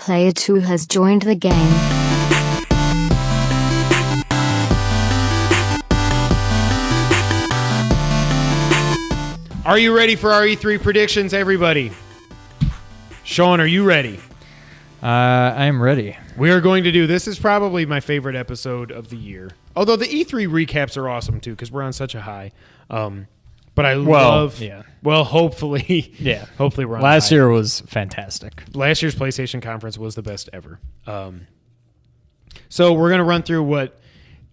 Player 2 has joined the game. Are you ready for our E3 predictions, everybody? Sean, are you ready? I am ready. We are going to do, this is probably my favorite episode of the year. Although the E3 recaps are awesome too, because we're on such a high. But I love, well, hopefully, hopefully we're on Last high. year was fantastic. Last year's PlayStation conference was the best ever. So we're going to run through what,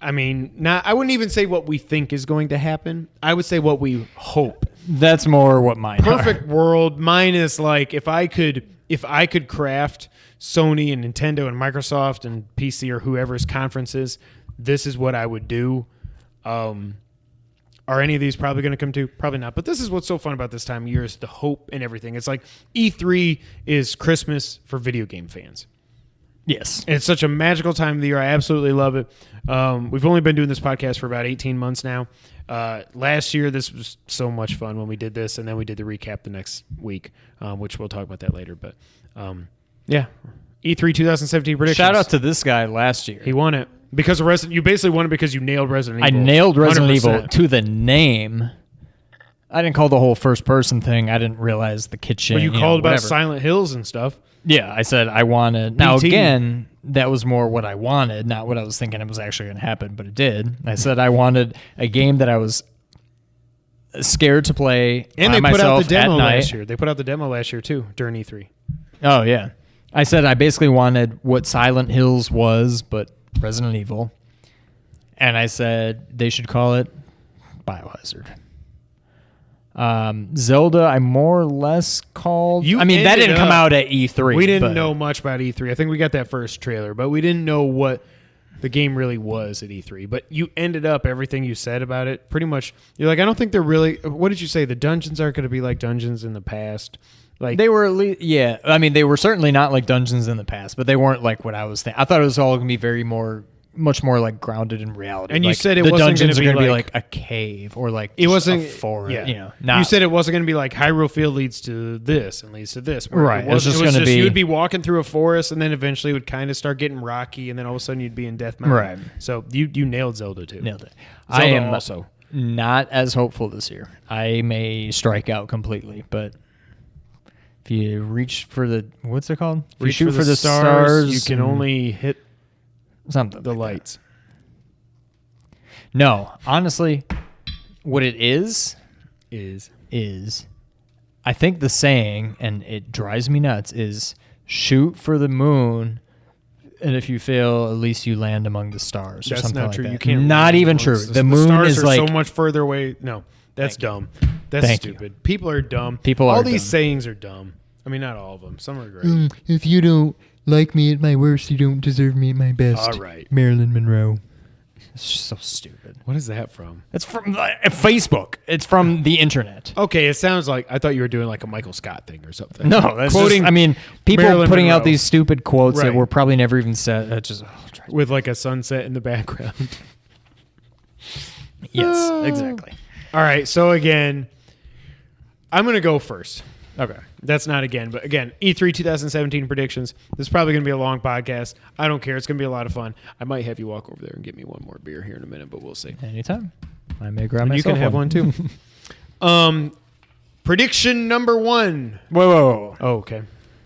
I wouldn't even say what we think is going to happen. I would say what we hope. That's more what mine Perfect are. world. Mine is like, if I could craft Sony and Nintendo and Microsoft and PC or whoever's conferences, this is what I would do. Are any of these probably going to come to? Probably not. But this is what's so fun about this time of year is the hope and everything. It's like E3 is Christmas for video game fans. Yes. And it's such a magical time of the year. I absolutely love it. We've only been doing this podcast for about 18 months now. Last year, this was so much fun when we did this, and then we did the recap the next week, which we'll talk about that later. But, yeah, E3 2017 predictions. Shout out to this guy last year. He won it. Because of you basically won it because you nailed Resident Evil. I nailed Resident 100%. Evil to the name. I didn't call the whole first-person thing. I didn't realize the kitchen. But you called about whatever. Silent Hills and stuff. Yeah, I said I wanted. Now, BT. again, that was more what I wanted, not what I was thinking it was actually going to happen, but it did. I said I wanted a game that I was scared to play And by they put out myself the demo at night. last year. They put out the demo last year, too, during E3. Oh, yeah. I said I basically wanted what Silent Hills was, but Resident Evil. And I said they should call it Biohazard. Zelda, I more or less called. You that ended didn't come up- out at E3. We didn't but know much about E3. I think we got that first trailer, but we didn't know what the game really was at E3. But you ended up, everything you said about it, pretty much, you're like, I don't think they're really, what did you say? The dungeons aren't going to be like dungeons in the past. Like They were at least, yeah. They were certainly not like dungeons in the past, but they weren't like what I was thinking. I thought it was all going to be much more like grounded in reality. And you like, said it the wasn't dungeons gonna are be gonna be like- like a cave or like it wasn't a forest. Yeah. Not, You said it wasn't going to be like Hyrule Field leads to this and leads to this. Where Right. It was just just gonna be- you would be walking through a forest and then eventually it would kind of start getting rocky and then all of a sudden you'd be in Death Mountain. Right. So you nailed Zelda too. nailed it. Zelda I am also. not as hopeful this year. I may strike out completely, but if you reach for the what's it called? If you Reach shoot for the stars. You can and only hit something the like that. lights. No, honestly, what it is I think the saying, and it drives me nuts, is shoot for the moon, and if you fail, at least you land among the stars. Or That's something not like true. that. You can't. Not land even amongst true. The moon stars is are like so much further away. No, that's dumb. That's Thank you. stupid. People are dumb. People all are these dumb. sayings are dumb. I mean, not all of them. Some are great. If you don't like me at my worst, you don't deserve me at my best. All right. Marilyn Monroe. It's just so stupid. What is that from? It's from Facebook. It's from the internet. Okay, it sounds like I thought you were doing like a Michael Scott thing or something. No, that's Quoting just, people Marilyn putting Monroe. out these stupid quotes Right. that were probably never even said. with like a sunset in the background. Yes, exactly. All right, so again, I'm going to go first. Okay. That's not again, but again, E3 2017 predictions. This is probably going to be a long podcast. I don't care. It's going to be a lot of fun. I might have you walk over there and get me one more beer here in a minute, but we'll see. Anytime. I may grab And you myself can have one too. Prediction number 1. Whoa. Oh, okay.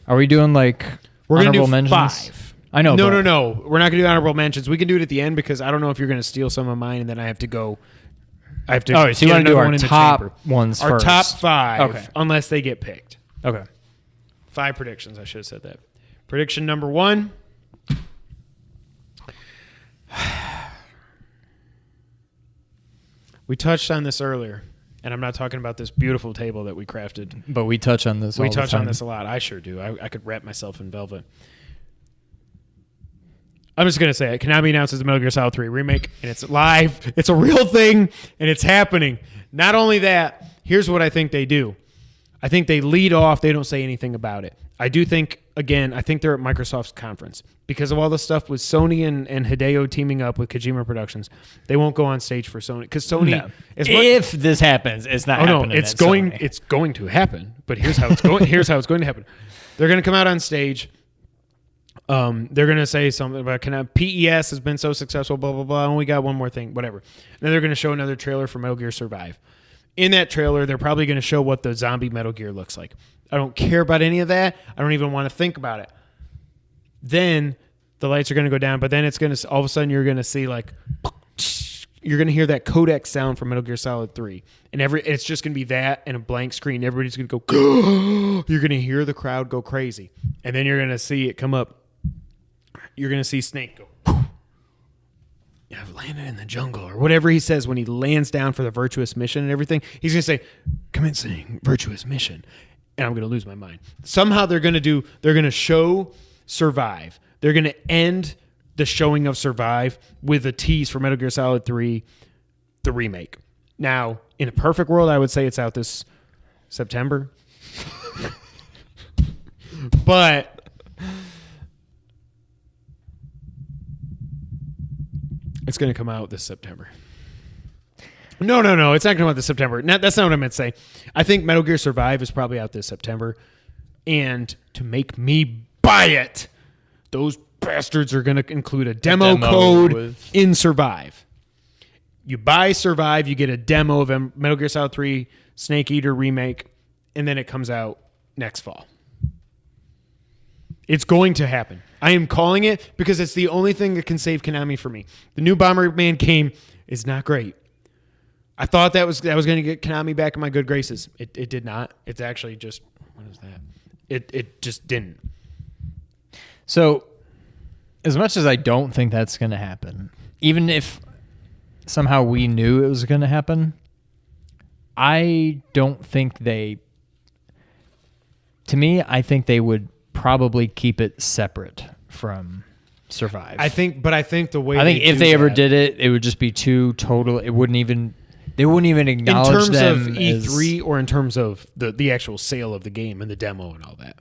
Are we doing like We're going to honorable do mentions? 5. I know. No. but- We're not going to do honorable mentions. We can do it at the end because I don't know if you're going to steal some of mine and then I have to go. I have to. Oh, so you get want to do another our one in the top chamber. ones Our first? top 5, Okay. unless they get picked. Okay. 5 predictions. I should have said that. Prediction number 1. We touched on this earlier, and I'm not talking about this beautiful table that we crafted. But we touch on this. We all the touch on time. this a lot. I sure do. I could wrap myself in velvet. I'm just going to say it. Konami announces the Metal Gear Solid 3 remake, and it's live. It's a real thing, and it's happening. Not only that, here's what I think they do. I think they lead off. They don't say anything about it. I do think, again, I think they're at Microsoft's conference. Because of all the stuff with Sony and Hideo teaming up with Kojima Productions, they won't go on stage for Sony. Because Sony... No. as much- If this happens, it's not Oh no, happening. it's at going. Sony. It's going to happen. But here's how it's going. Here's how it's going to happen. They're going to come out on stage, They're going to say something about PES has been so successful, blah, blah, blah. And we got one more thing, whatever. And then they're going to show another trailer for Metal Gear Survive. In that trailer, they're probably going to show what the zombie Metal Gear looks like. I don't care about any of that. I don't even want to think about it. Then the lights are going to go down, but then it's going to, all of a sudden you're going to see like, you're going to hear that codec sound from Metal Gear Solid 3. And it's just going to be that and a blank screen. Everybody's going to go, you're going to hear the crowd go crazy. And then you're going to see it come up. You're going to see Snake go, I've landed in the jungle, or whatever he says when he lands down for the virtuous mission and everything. He's going to say, commencing virtuous mission. And I'm going to lose my mind. Somehow they're going to show Survive. They're going to end the showing of Survive with a tease for Metal Gear Solid 3, the remake. Now, in a perfect world, I would say it's out this September. But it's going to come out this September. No. It's not going to come out this September. That's not what I meant to say. I think Metal Gear Survive is probably out this September. And to make me buy it, those bastards are going to include a demo code in Survive. You buy Survive, you get a demo of Metal Gear Solid 3 Snake Eater remake, and then it comes out next fall. It's going to happen. I am calling it because it's the only thing that can save Konami for me. The new Bomberman game is not great. I thought that was going to get Konami back in my good graces. It did not. It's actually just, what is that? It just didn't. So, as much as I don't think that's going to happen, even if somehow we knew it was going to happen, I don't think they... To me, I think they would probably keep it separate from Survive. I think the way... I think if they ever did it, it would just be too total... It wouldn't even... They wouldn't even acknowledge them in terms of E3 or in terms of the actual sale of the game and the demo and all that.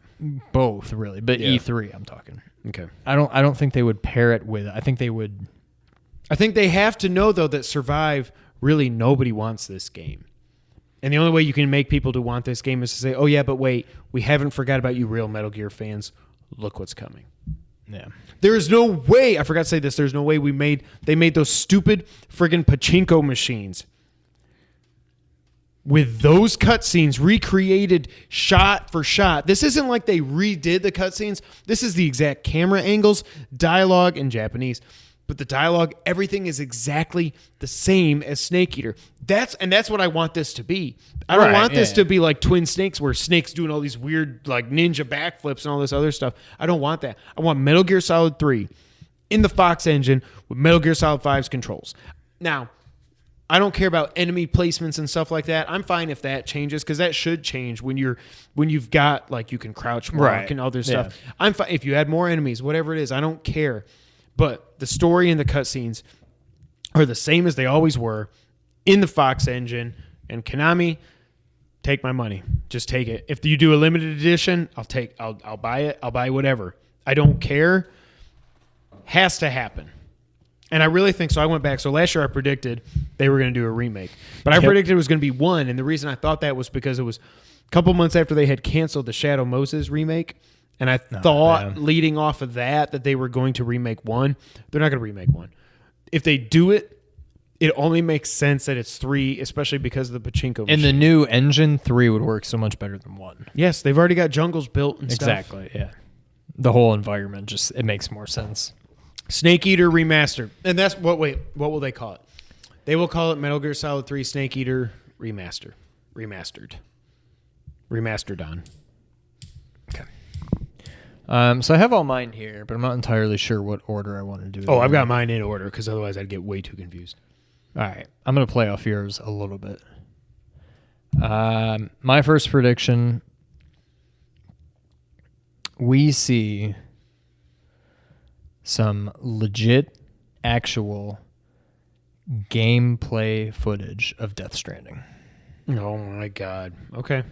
Both, really, but Yeah. E3 I'm talking. Okay. I don't think they would pair it with. I think they would. I think they have to know though that Survive, really nobody wants this game. And the only way you can make people to want this game is to say, "Oh yeah, but wait, we haven't forgot about you real Metal Gear fans. Look what's coming." Yeah. There is no way, I forgot to say this, there's no way they made those stupid friggin' pachinko machines with those cutscenes recreated shot for shot. This isn't like they redid the cutscenes. This is the exact camera angles, dialogue in Japanese. But the dialogue, everything is exactly the same as Snake Eater. That's what I want this to be. I don't want this to be like Twin Snakes where Snake's doing all these weird like ninja backflips and all this other stuff. I don't want that. I want Metal Gear Solid 3 in the Fox engine with Metal Gear Solid 5's controls. Now, I don't care about enemy placements and stuff like that. I'm fine if that changes because that should change when you've got like you can crouch walk and all this stuff. I'm fine if you add more enemies, whatever it is. I don't care. But the story and the cutscenes are the same as they always were in the Fox engine. And Konami, take my money. Just take it. If you do a limited edition, I'll buy it. I'll buy whatever. I don't care. Has to happen. And I really think so. I went back. So last year I predicted they were going to do a remake. But I predicted it was going to be one. And the reason I thought that was because it was a couple months after they had canceled the Shadow Moses remake. And I thought leading off of that they were going to remake one. They're not going to remake one. If they do it, it only makes sense that it's 3, especially because of the pachinko machine. In the new engine, 3 would work so much better than 1. Yes, they've already got jungles built and stuff. Exactly, yeah. The whole environment it makes more sense. Snake Eater Remastered. And that's what will they call it? They will call it Metal Gear Solid 3 Snake Eater Remastered. Remastered on. Okay. So I have all mine here, but I'm not entirely sure what order I want to do it. Oh, I've got mine in order because otherwise I'd get way too confused. All right. I'm going to play off yours a little bit. My first prediction, we see some legit, actual gameplay footage of Death Stranding. Oh, my God. Okay.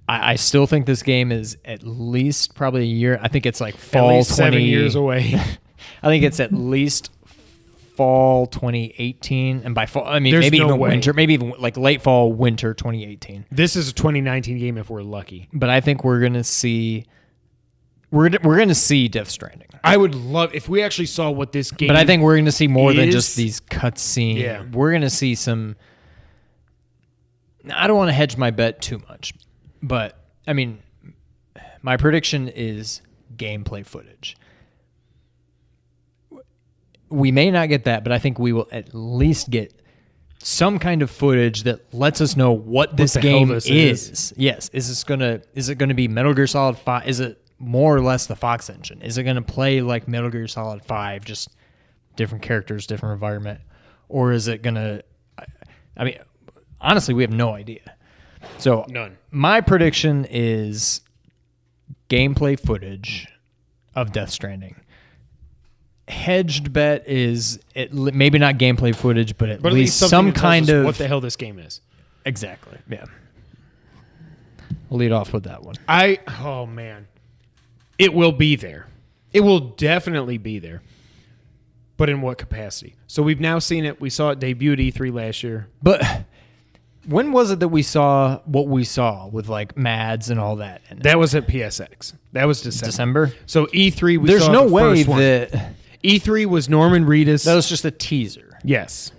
I still think this game is at least probably a year. I think it's like fall at least 20 7 years away. I think it's at least fall 2018, and by fall I mean There's maybe no even way. winter, maybe even like late fall, winter 2018. This is a 2019 game if we're lucky. But I think we're gonna see we're going to see Death Stranding. I would love if we actually saw what this game. But I think we're going to see more than is- just these cutscenes. Yeah. We're going to see some. I don't want to hedge my bet too much, but I mean, my prediction is gameplay footage. We may not get that, but I think we will at least get some kind of footage that lets us know what this the hell game this is. Yes, is it gonna be Metal Gear Solid 5? Is it more or less the Fox engine? Is it gonna play like Metal Gear Solid 5, just different characters, different environment, or is it gonna? I mean, honestly, we have no idea. So None. My prediction is gameplay footage of Death Stranding. Hedged bet is maybe not gameplay footage, but at least something some that tells kind us of what the hell this game is. Exactly. Yeah. We'll lead off with that one. Oh man, it will be there. It will definitely be there. But in what capacity? So we've now seen it. We saw it debut at E3 last year. But when was it that we saw what we saw with like Mads and all that? And That was at PSX. That was December. December. So E3, we There's saw no the way first one. that E3 was Norman Reedus. that was just a teaser. Yes.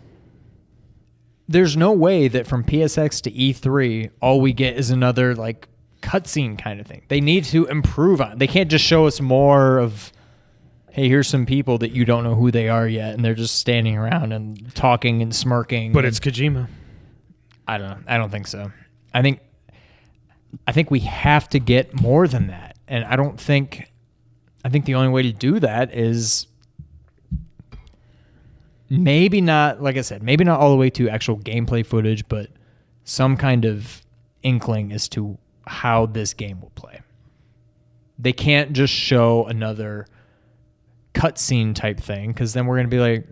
There's no way that from PSX to E3, all we get is another like cutscene kind of thing. They need to improve on it. They can't just show us more of, hey, here's some people that you don't know who they are yet, and they're just standing around and talking and smirking. But and, it's Kojima. I don't know. I don't think so. I think we have to get more than that. And I think the only way to do that is maybe not, like I said, maybe not all the way to actual gameplay footage, but some kind of inkling as to how this game will play. They can't just show another cutscene type thing, because then we're going to be like,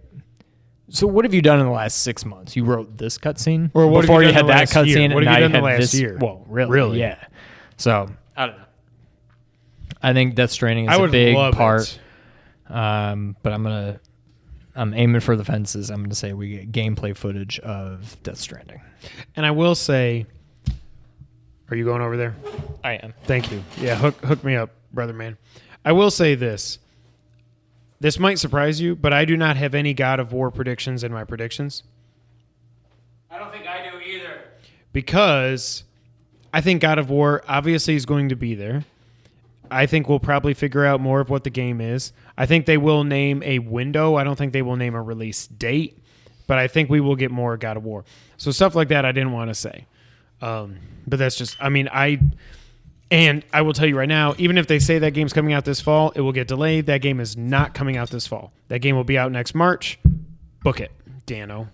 so what have you done in the last 6 months? You wrote this cutscene? Or what have before you you done had the that last year? cutscene, What and have now you done the had last this year? Well, really? Really? Yeah. So, I don't know. I think Death Stranding I is a would big love part. it. But I'm aiming for the fences. I'm going to say we get gameplay footage of Death Stranding. And I will say, are you going over there? I am. Thank you. Yeah, hook me up, brother man. I will say this. This might surprise you, but I do not have any God of War predictions in my predictions. I don't think I do either. Because I think God of War obviously is going to be there. I think we'll probably figure out more of what the game is. I think they will name a window. I don't think they will name a release date, but I think we will get more God of War. So stuff like that I didn't want to say. But that's just, and I will tell you right now, even if they say that game's coming out this fall, it will get delayed. That game is not coming out this fall. That game will be out next March. Book it, Dano.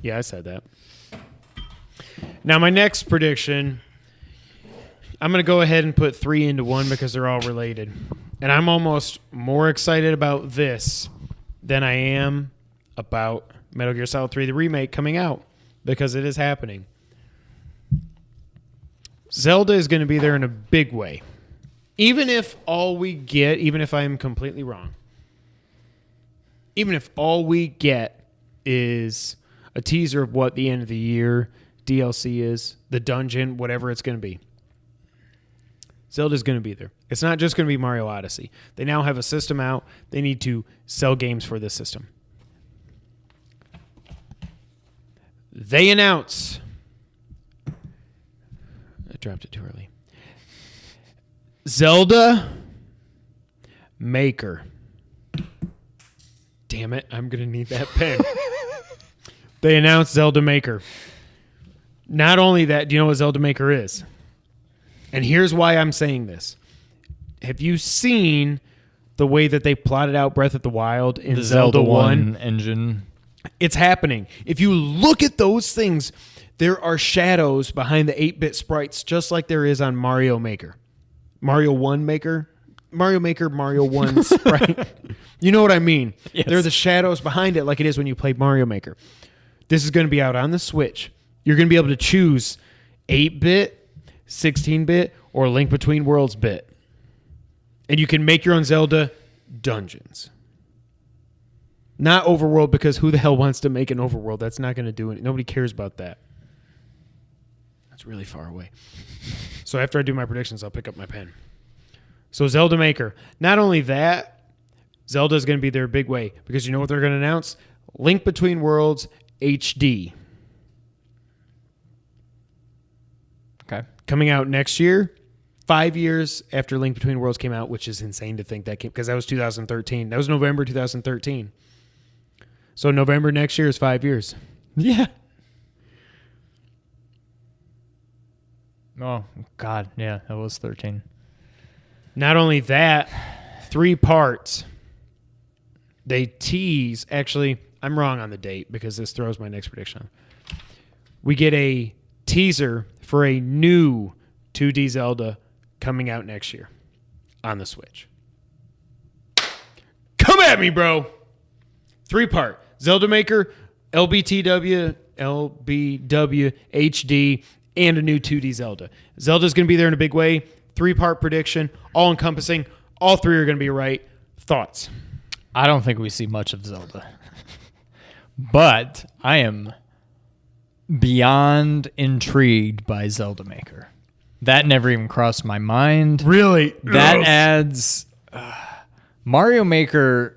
Yeah, I said that. Now, my next prediction, I'm going to go ahead and put 3 into 1 because they're all related. And I'm almost more excited about this than I am about Metal Gear Solid 3, the remake, coming out, because it is happening. Zelda is going to be there in a big way. Even if all we get, even if I'm completely wrong, even if all we get is a teaser of what the end of the year DLC is, the dungeon, whatever it's going to be, Zelda's going to be there. It's not just going to be Mario Odyssey. They now have a system out. They need to sell games for this system. They announce... I dropped it too early. Zelda Maker. Damn it, I'm going to need that pen. They announced Zelda Maker. Not only that, do you know what Zelda Maker is? And here's why I'm saying this. Have you seen the way that they plotted out Breath of the Wild in The Zelda 1 engine. It's happening. If you look at those things, there are shadows behind the 8-bit sprites, just like there is on Mario Maker. Mario 1 Maker? Mario Maker, Mario 1 sprite. You know what I mean? Yes. There are the shadows behind it like it is when you play Mario Maker. This is going to be out on the Switch. You're going to be able to choose 8-bit, 16-bit, or Link Between Worlds bit. And you can make your own Zelda dungeons. Not overworld, because who the hell wants to make an overworld? That's not going to do it. Nobody cares about that. That's really far away. So after I do my predictions, I'll pick up my pen. So Zelda Maker. Not only that, Zelda is going to be their big way because you know what they're going to announce? Link Between Worlds HD. Okay. Coming out next year, 5 years after Link Between Worlds came out, which is insane to think that came because that was 2013. That was November 2013. So November next year is 5 years. Yeah. Oh, God. Yeah, that was 13. Not only that, 3 parts. They tease. Actually, I'm wrong on the date because this throws my next prediction. We get a teaser for a new 2D Zelda coming out next year on the Switch. Come at me, bro. 3-part. Zelda Maker, LBTW, LBW, HD, and a new 2D Zelda. Zelda's going to be there in a big way. 3-part prediction, all encompassing. All 3 are going to be right. Thoughts? I don't think we see much of Zelda. But I am beyond intrigued by Zelda Maker. That never even crossed my mind. Really? That Ugh. adds Mario Maker.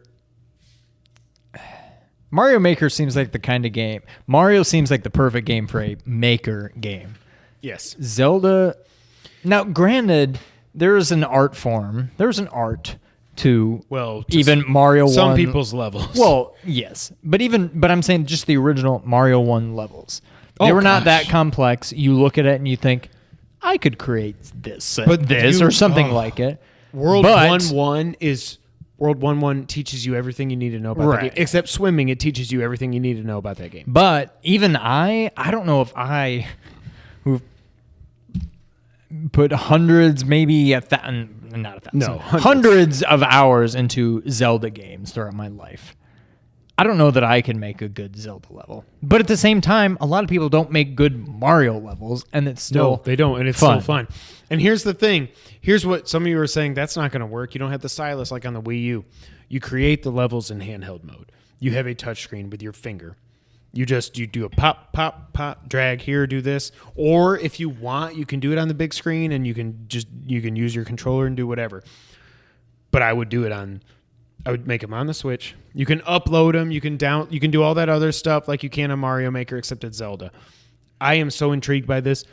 Mario Maker seems like the kind of game. Mario seems like the perfect game for a Maker game. Yes. Zelda. Now, granted, there's an art form. There's an art to even Mario 1. Some people's levels. Well, yes. But I'm saying just the original Mario 1 levels. They Oh, were not gosh. that complex. You look at it and you think, I could create this, But or something like it. World But- 1-1 teaches you everything you need to know about that game. Right. Except swimming, it teaches you everything you need to know about that game. But even I don't know if who've put hundreds, maybe not 1,000, No, hundreds of hours into Zelda games throughout my life. I don't know that I can make a good Zelda level. But at the same time, a lot of people don't make good Mario levels, and it's still No, they don't, and it's fun. still fun. And here's the thing. Here's what some of you are saying, that's not going to work. You don't have the stylus like on the Wii U. You create the levels in handheld mode. You have a touchscreen with your finger. You do a pop, pop, pop, drag here, do this. Or if you want, you can do it on the big screen and you can use your controller and do whatever. But I would make them on the Switch. You can upload them, you can do all that other stuff like you can on Mario Maker except it's Zelda. I am so intrigued by this.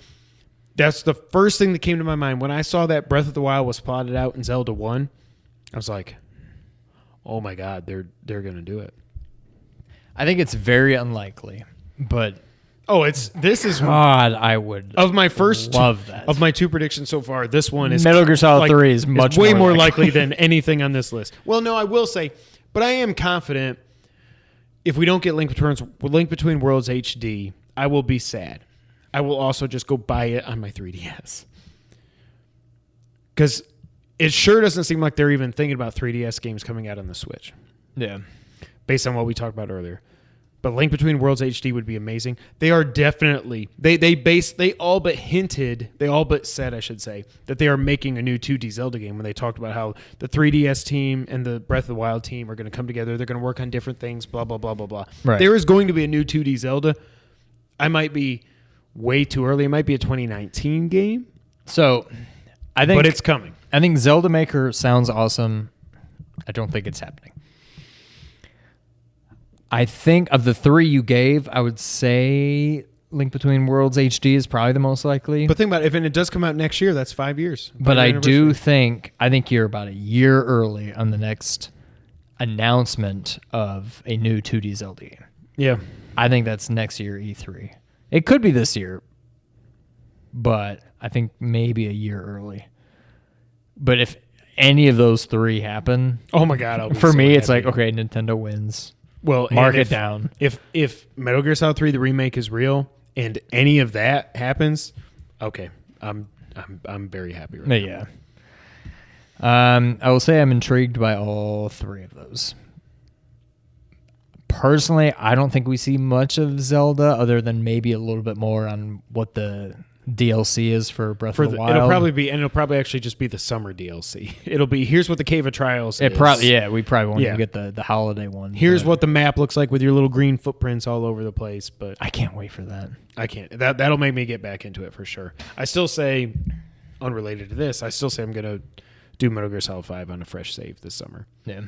That's the first thing that came to my mind when I saw that Breath of the Wild was plotted out in Zelda 1. I was like, "Oh my god, they're going to do it." I think it's very unlikely, but this is God, I would of my first love that. of my 2 predictions so far. This one is Metal Gear Solid 3 is much way more likely. likely than anything on this list. Well, no, I will say, but I am confident if we don't get Link Between Worlds HD, I will be sad. I will also just go buy it on my 3DS because it sure doesn't seem like they're even thinking about 3DS games coming out on the Switch. Yeah. Based on what we talked about earlier. But Link Between Worlds HD would be amazing. They are definitely they all but said, I should say, that they are making a new 2D Zelda game when they talked about how the 3DS team and the Breath of the Wild team are going to come together. They're going to work on different things, blah, blah, blah, blah, blah. Right. There is going to be a new 2D Zelda. I might be way too early. It might be a 2019 game. So, but it's coming. I think Zelda Maker sounds awesome. I don't think it's happening. I think of the 3 you gave, I would say Link Between Worlds HD is probably the most likely. But think about it. If it does come out next year, that's 5 years. But I Anniversary. think you're about a year early on the next announcement of a new 2D Zelda game. Yeah. I think that's next year E3. It could be this year, but I think maybe a year early. But if any of those 3 happen, Oh my God. I'll be for so me, it's happy. like, okay, Nintendo wins. Well, Mark and it down. If Metal Gear Solid 3 the remake is real and any of that happens, okay, I'm very happy right now. Yeah. I will say I'm intrigued by all 3 of those. Personally, I don't think we see much of Zelda other than maybe a little bit more on what the DLC is for Breath of the Wild. It'll probably actually just be the summer DLC. It'll be here's what the Cave of Trials is. We probably won't even get the holiday one. Here's but what the map looks like with your little green footprints all over the place, but I can't wait for that. I can't. That'll make me get back into it for sure. I still say, unrelated to this, I still say I'm gonna do Metal Gear Solid 5 on a fresh save this summer. Yeah.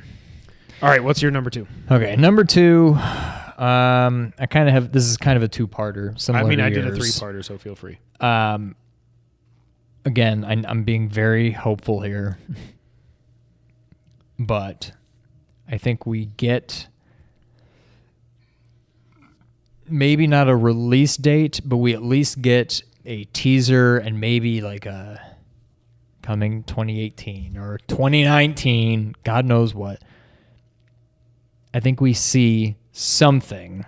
All right, what's your number 2? Okay, number 2. I kind of have. This is kind of a 2-parter. Similar. I mean, to I did a yours. 3-parter, so feel free. Again, I'm being very hopeful here, but I think we get maybe not a release date, but we at least get a teaser and maybe like a coming 2018 or 2019, God knows what. I think we see something.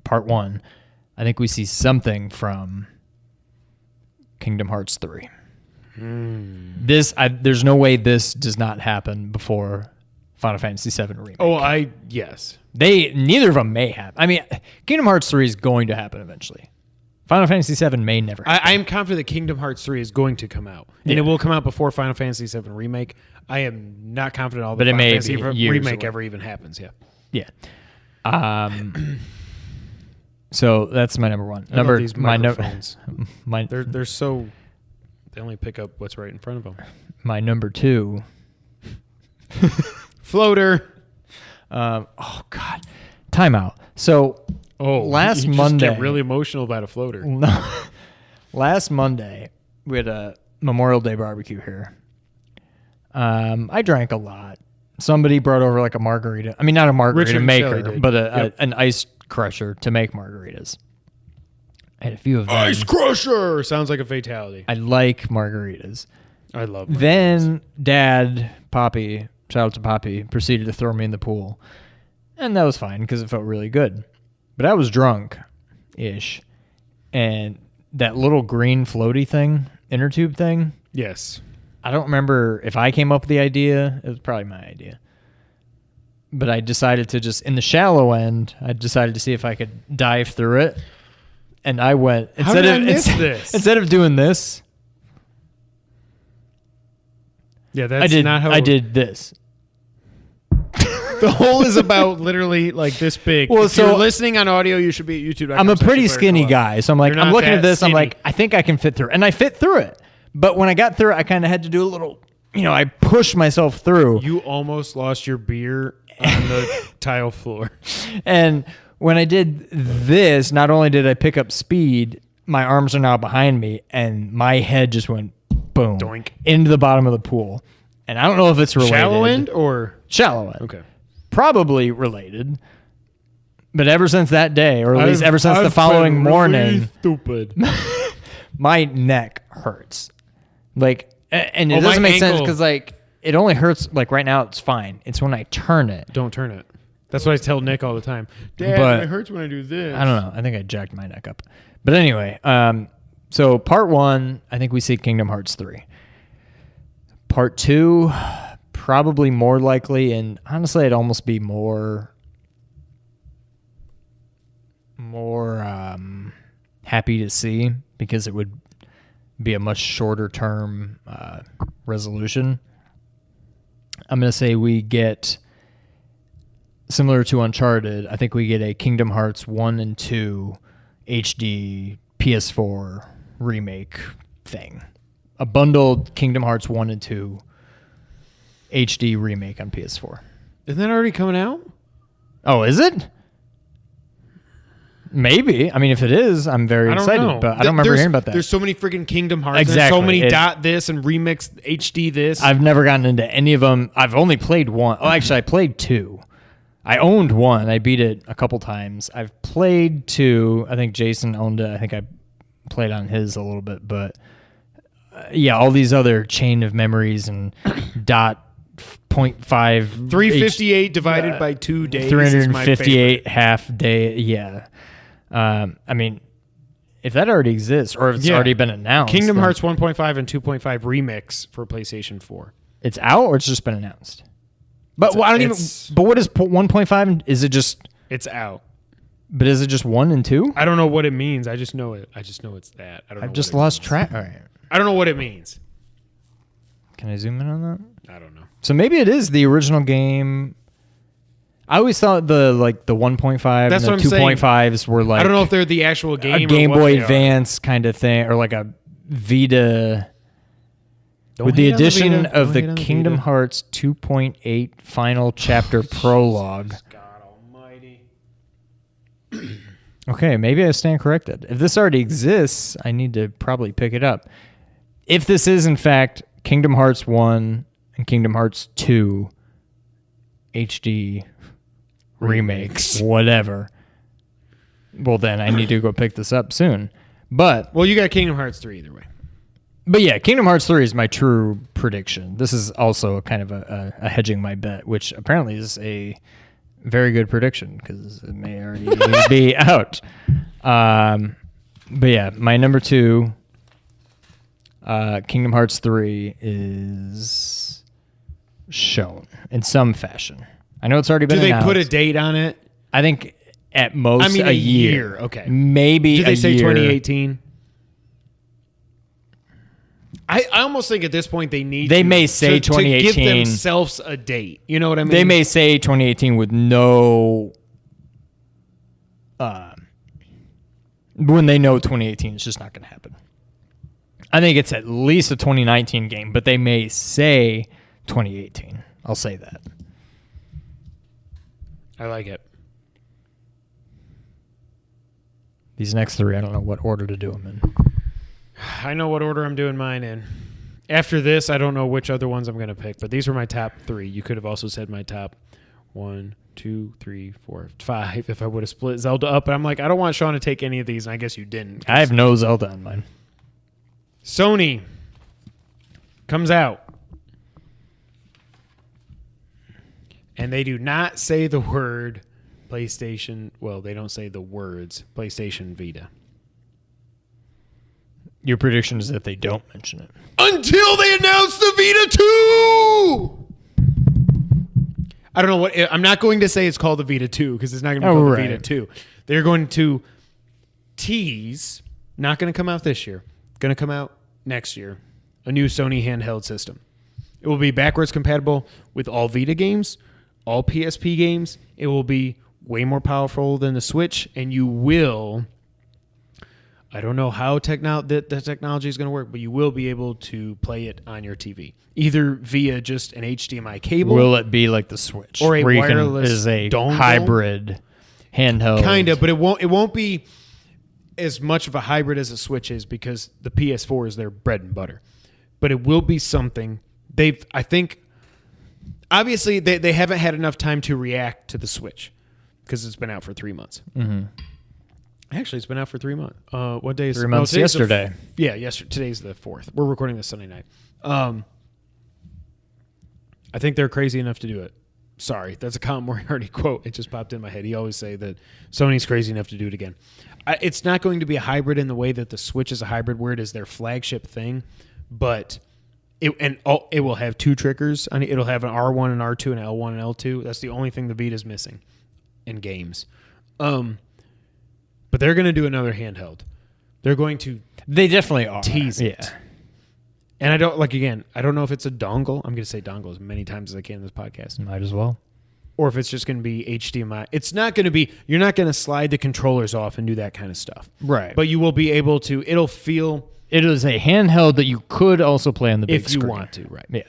Part 1. I think we see something from Kingdom Hearts 3. There's no way this does not happen before Final Fantasy VII Remake. Yes. Neither of them may happen. I mean, Kingdom Hearts 3 is going to happen eventually. Final Fantasy VII may never happen. I am confident that Kingdom Hearts 3 is going to come out. And it will come out before Final Fantasy VII Remake. I am not confident at all that But it Final may Fantasy be Remake ever even happens. Yeah. Yeah. So that's my number 1. I love these microphones. My They're so... They only pick up what's right in front of them. my number 2. Floater. Oh God. Timeout. So last you Monday, just get really emotional about a floater. last Monday we had a Memorial Day barbecue here. I drank a lot. Somebody brought over like a margarita. I mean, not a margarita Richard maker, Shelley did. but Yep. an ice crusher to make margaritas. I had a few of them. Ice Crusher sounds like a fatality. I like margaritas. I love margaritas. Then Dad, Poppy, shout out to Poppy, proceeded to throw me in the pool. And that was fine because it felt really good. But I was drunk-ish. And that little green floaty thing, inner tube thing, Yes. I don't remember if I came up with the idea. It was probably my idea. But I decided to just, in the shallow end, I decided to see if I could dive through it. And I went, How did I miss this? Instead of doing this, Yeah, that's not how I did this. The hole is about literally like this big. Well, if so- you're listening on audio, you should be at YouTube. I'm a pretty skinny guy, so I'm like, You're I'm not looking that at this, I'm skinny. like, I think I can fit through it. And I fit through it. But when I got through it, I kind of had to do a little, I pushed myself through. You almost lost your beer on the tile floor. And when I did this, not only did I pick up speed, my arms are now behind me, and my head just went boom Doink. into the bottom of the pool. And I don't know if it's related. Shallow end or Shallow end. okay. Probably related. But ever since that day, or at least ever since the following been morning, really stupid. my neck hurts. Like, and it Oh, my doesn't make sense ankle. because like it only hurts. Like right now, it's fine. It's when I turn it. Don't turn it. That's what I tell Nick all the time. Dad, But- it hurts when I do this. I don't know. I think I jacked my neck up. But anyway, so part 1, I think we see Kingdom Hearts 3. Part 2, probably more likely, and honestly, I'd almost be more happy to see because it would be a much shorter term resolution. I'm going to say we get, similar to Uncharted, I think we get a Kingdom Hearts 1 and 2 HD PS4 remake thing. A bundled Kingdom Hearts 1 and 2 HD remake on PS4. Isn't that already coming out? Oh, is it? Maybe. I mean, if it is, I'm very excited, know. but I don't remember hearing about that. There's so many freaking Kingdom Hearts. There's Exactly. so many It- dot this and remix HD this. I've never gotten into any of them. I've only played one. Oh, actually, I played 2. I owned 1. I beat it a couple times. I've played 2. I think Jason owned it. I think I played on his a little bit, but yeah, all these other chain of memories and dot 0.5 358 divided by 2 days. is my favorite. 358 half day. Yeah. I mean, if that already exists or if it's Yeah. already been announced, Kingdom then Hearts 1.5 and 2.5 remix for PlayStation 4. it's out or it's just been announced. But It's- I don't even. it's- But what is 1.5? Is it just? It's out. But is it just 1 and 2? I don't know what it means. I just know it. I just know it's that. I don't know I've what just it lost means. track. All right. I don't know what it means. Can I zoom in on that? I don't know. So maybe it is the original game. I always thought the 1.5 That's and what the I'm saying. 2.5s were like I don't know if they're the actual a game Game or what Boy they are. Advance kind of thing or like a Vita. With the hate on addition Vita. of Don't the hate on Kingdom Vita. Hearts 2.8 final chapter prologue. God almighty. Okay, maybe I stand corrected. If this already exists, I need to probably pick it up. If this is, in fact, Kingdom Hearts 1 and Kingdom Hearts 2 HD remakes, whatever, well, then I need to go pick this up soon. But Well, you got Kingdom Hearts 3 either way. yeah, Kingdom Hearts 3 is my true prediction. This is also kind of a hedging my bet, which apparently is a very good prediction because it may already be out. But yeah, my number 2, Kingdom Hearts 3, is shown in some fashion. I know it's already been Do they announced. put a date on it? I think at most a a year. year. Okay. Maybe Do they a say year. 2018? I almost think at this point they need They to, may say to give 2018. themselves a date. You know what I mean? They may say 2018 with no... when they know 2018 is just not going to happen. I think it's at least a 2019 game, but they may say 2018. I'll say that. I like it. These next 3, I don't know what order to do them in. I know what order I'm doing mine in. After this, I don't know which other ones I'm going to pick, but these were my top 3. You could have also said my top 1, 2, 3, 4, 5 if I would have split Zelda up. But I'm like, I don't want Sean to take any of these, and I guess you didn't. I have no Zelda on mine. Sony comes out, and they do not say the word PlayStation. Well, they don't say the words PlayStation Vita. Your prediction is that they don't mention it. Until they announce the Vita 2! I don't know what... I'm not going to say it's called the Vita 2 because it's not going to be called the Vita 2. They're going to tease, not going to come out this year, going to come out next year, a new Sony handheld system. It will be backwards compatible with all Vita games, all PSP games. It will be way more powerful than the Switch, and you will... I don't know how the technology is going to work, but you will be able to play it on your TV, either via just an HDMI cable. Will it be like the Switch, Or a where wireless is a dongle? hybrid handheld? Kind of, but it won't be as much of a hybrid as a Switch is because the PS4 is their bread and butter. But it will be something I think, obviously they haven't had enough time to react to the Switch because it's been out for 3 months. Mm-hmm. Actually, it's been out for 3 months. What day is 3 months yesterday. Yesterday. Today's the 4th. We're recording this Sunday night. I think they're crazy enough to do it. Sorry, that's a Colin Moriarty quote. It just popped in my head. He always say that Sony's crazy enough to do it again. It's not going to be a hybrid in the way that the Switch is a hybrid, where it is their flagship thing, but it will have 2 triggers. It'll have an R1 and R2 and L1 and L2. That's the only thing the Vita's missing in games. But they're going to do another handheld. They're going to They definitely are. tease it. Yeah. And I don't know if it's a dongle. I'm going to say dongle as many times as I can in this podcast. Might as well. Or if it's just going to be HDMI. It's not going to be, you're not going to slide the controllers off and do that kind of stuff. Right. But you will be able to, it'll feel, it is a handheld that you could also play on the big if you screen. want to, right? Yeah.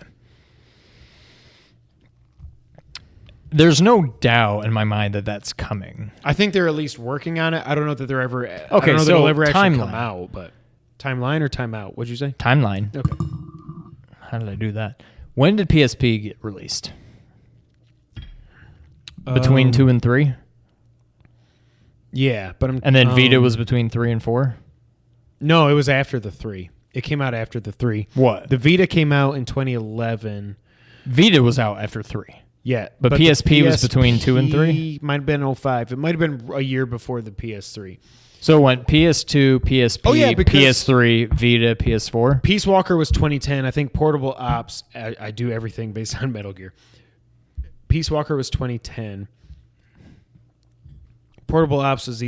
There's no doubt in my mind that that's coming. I think they're at least working on it. I don't know that they're ever, I don't Okay, know that so it'll ever actually come timeline. out, but timeline or timeout? What'd you say? Timeline. Okay. How did I do that? When did PSP get released? Between 2 and 3? Yeah, but And then Vita was between 3 and 4? No, it was after the 3. It came out after the 3. What? The Vita came out in 2011. Vita was out after 3. Yeah. But the PSP was between 2 and 3? Might have been 05. It might have been a year before the PS3. So it went PS2, PSP, Oh, yeah, because- PS3, Vita, PS4? Peace Walker was 2010. I think Portable Ops, I do everything based on Metal Gear. Peace Walker was 2010. Portable Ops was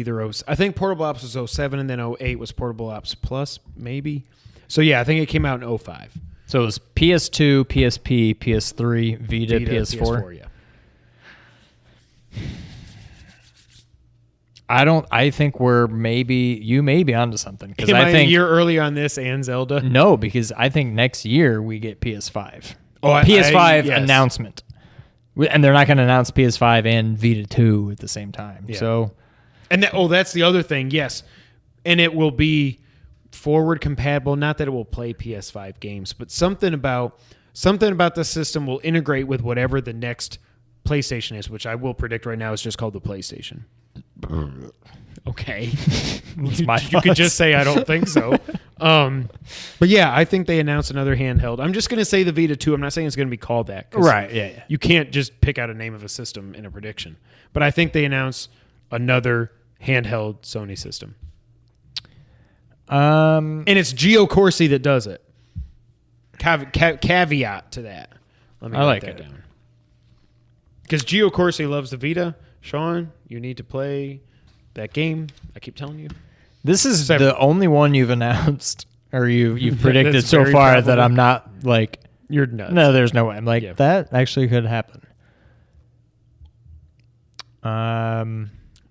I think Portable Ops was 07, and then 08 was Portable Ops Plus, maybe. So, yeah, I think it came out in 05. So it was PS2, PSP, PS3, Vita, PS4? yeah. I think you may be onto something. Am I think a year early on this and Zelda? no, because I think next year we get PS5. Oh, PS5 yes. announcement. And they're not going to announce PS5 and Vita 2 at the same time. Yeah. So, And that's the other thing. Yes, and it will be forward compatible. Not that it will play PS5 games, but something about the system will integrate with whatever the next PlayStation is, which I will predict right now is just called the PlayStation. Okay, you could just say I don't think so. But yeah, I think they announced another handheld. I'm just going to say the Vita 2. I'm not saying it's going to be called that. 'Cause right, yeah. You can't just pick out a name of a system in a prediction. But I think they announced another handheld Sony system. And it's Geo Corsi that does it. Caveat to that. Let me write that down. Because Geo Corsi loves the Vita. Sean, you need to play that game. I keep telling you. This is the only one you've announced or you've predicted so far probable. that I'm not like, You're nuts. no, there's no way. I'm like, Yeah. that actually could happen.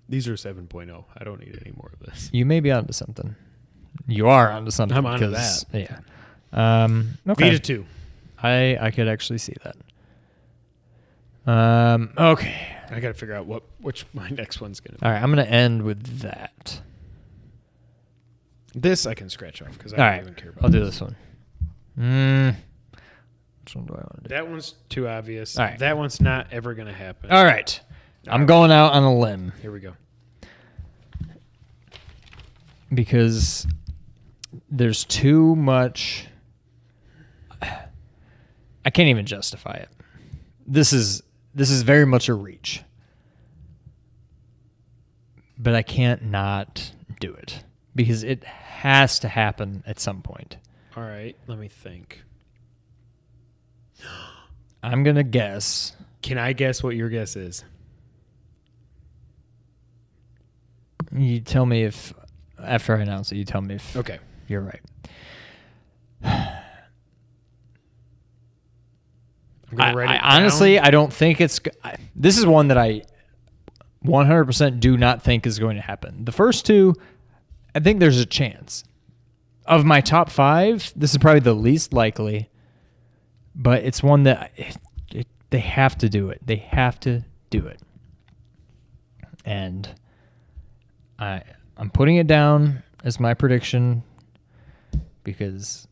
These are 7.0. I don't need any more of this. You may be onto something. You are onto something. I'm onto because- that. Yeah. Okay. Vita 2. I could actually see that. Okay. I got to figure out which my next one's going to be. All right. I'm going to end with that. This I can scratch off because I All don't right. even care about I'll do this one. Which one do I want to do? That one's too obvious. All right. That one's not ever going to happen. All right. I'm going out on a limb Here we go. because there's too much. I can't even justify it. This is very much a reach. But I can't not do it because it has to happen at some point. All right. Let me think. I'm going to guess. Can I guess what your guess is? You tell me if, after I announce it, you tell me if Okay. you're right. I'm going to write it down. Honestly, I don't think it's. This is one that I 100% do not think is going to happen. The first two, I think there's a chance. Of my top 5, this is probably the least likely, but it's one that they have to do it. They have to do it. And I'm putting it down as my prediction because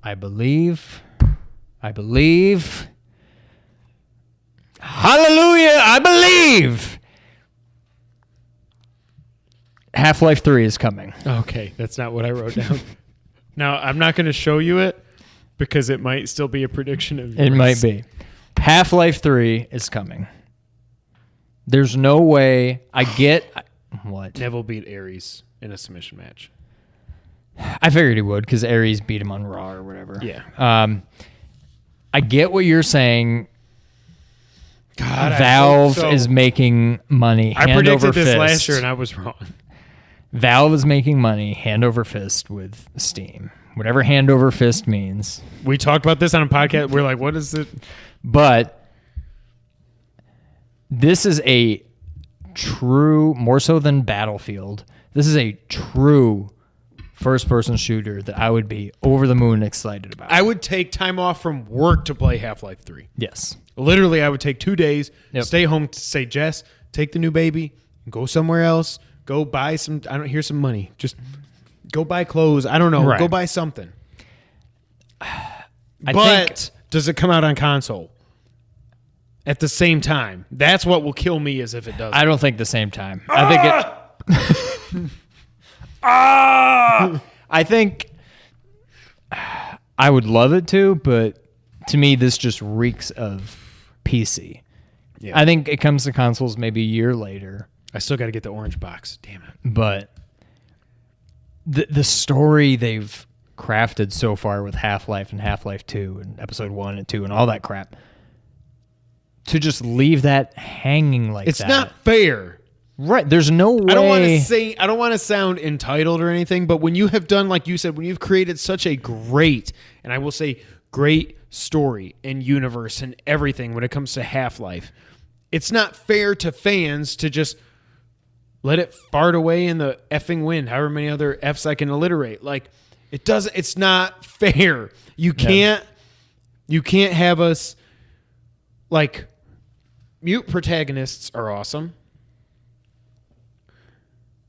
I believe. Hallelujah! I believe Half-Life 3 is coming. Okay. That's not what I wrote down. Now, I'm not going to show you it because it might still be a prediction of yours. It might be. Half-Life 3 is coming. There's no way I get what? Neville beat Ares in a submission match. I figured he would because Ares beat him on Raw or whatever. Yeah. I get what you're saying. God, Valve I hope so. is making money I hand over predicted this fist. last year and I was wrong. Valve is making money hand over fist with Steam. Whatever hand over fist means. We talked about this on a podcast. We're like, what is it? But this is a true, more so than Battlefield, this is a true first-person shooter that I would be over the moon excited about. I would take time off from work to play Half-Life 3. Yes. Literally, I would take 2 days, Yep. stay home to say, Jess, take the new baby, go somewhere else, go buy some, here's some money. Just go buy clothes. I don't know. Right. Go buy something. I But think does it come out on console at the same time? That's what will kill me is if it does. I don't think the same time. I think it I think I would love it to, but to me this just reeks of PC. Yeah. I think it comes to consoles maybe a year later. I still got to get the orange box. Damn it. But the story they've crafted so far with Half-Life and Half-Life 2 and Episode 1 and 2 and all that crap, to just leave that hanging like It's that. not fair. Right. There's no way. I don't want to sound entitled or anything, but when you have done, like you said, when you've created such a great, and I will say great story and universe and everything when it comes to Half-Life, it's not fair to fans to just Let it fart away in the effing wind. However many other F's I can alliterate. Like it doesn't. It's not fair. You can't. You can't have us like mute protagonists are awesome.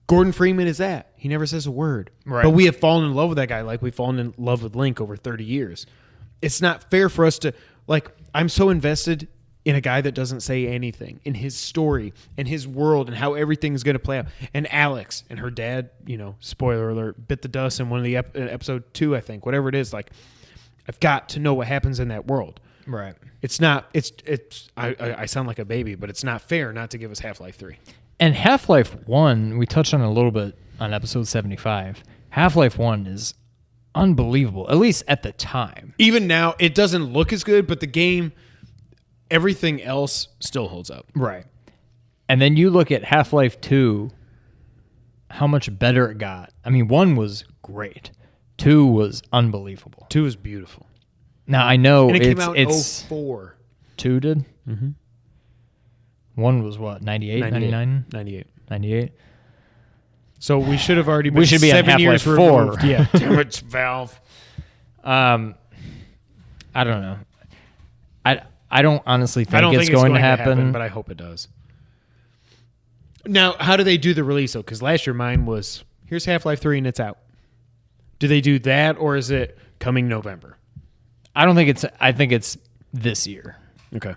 Gordon Freeman is that. He never says a word. Right. But we have fallen in love with that guy like we've fallen in love with Link over 30 years. It's not fair for us to, like, I'm so invested in a guy that doesn't say anything, in his story, in his world, and how everything's going to play out. And Alex and her dad, spoiler alert, bit the dust in one of the episode 2, I think, whatever it is. Like, I've got to know what happens in that world. Right. It's not, I sound like a baby, but it's not fair not to give us Half-Life 3. And Half-Life 1, we touched on it a little bit on episode 75. Half-Life 1 is unbelievable, at least at the time. Even now, it doesn't look as good, but the game, everything else still holds up. Right. And then you look at Half-Life 2, how much better it got. I mean, 1 was great. 2 was unbelievable. 2 is beautiful. Now, I know And it came out in it's 04. 2 did? Mm-hmm. 1 was what, 98, 99? 98. 98? So we should have already been We should be on 7 years Half-Life 4. removed. Yeah. Damn it, Valve. I don't know. I don't honestly think I don't it's think going to happen. but I hope it does. Now, how do they do the release, though? Because last year mine was, here's Half-Life 3 and it's out. Do they do that, or is it coming November? I think it's this year. Okay.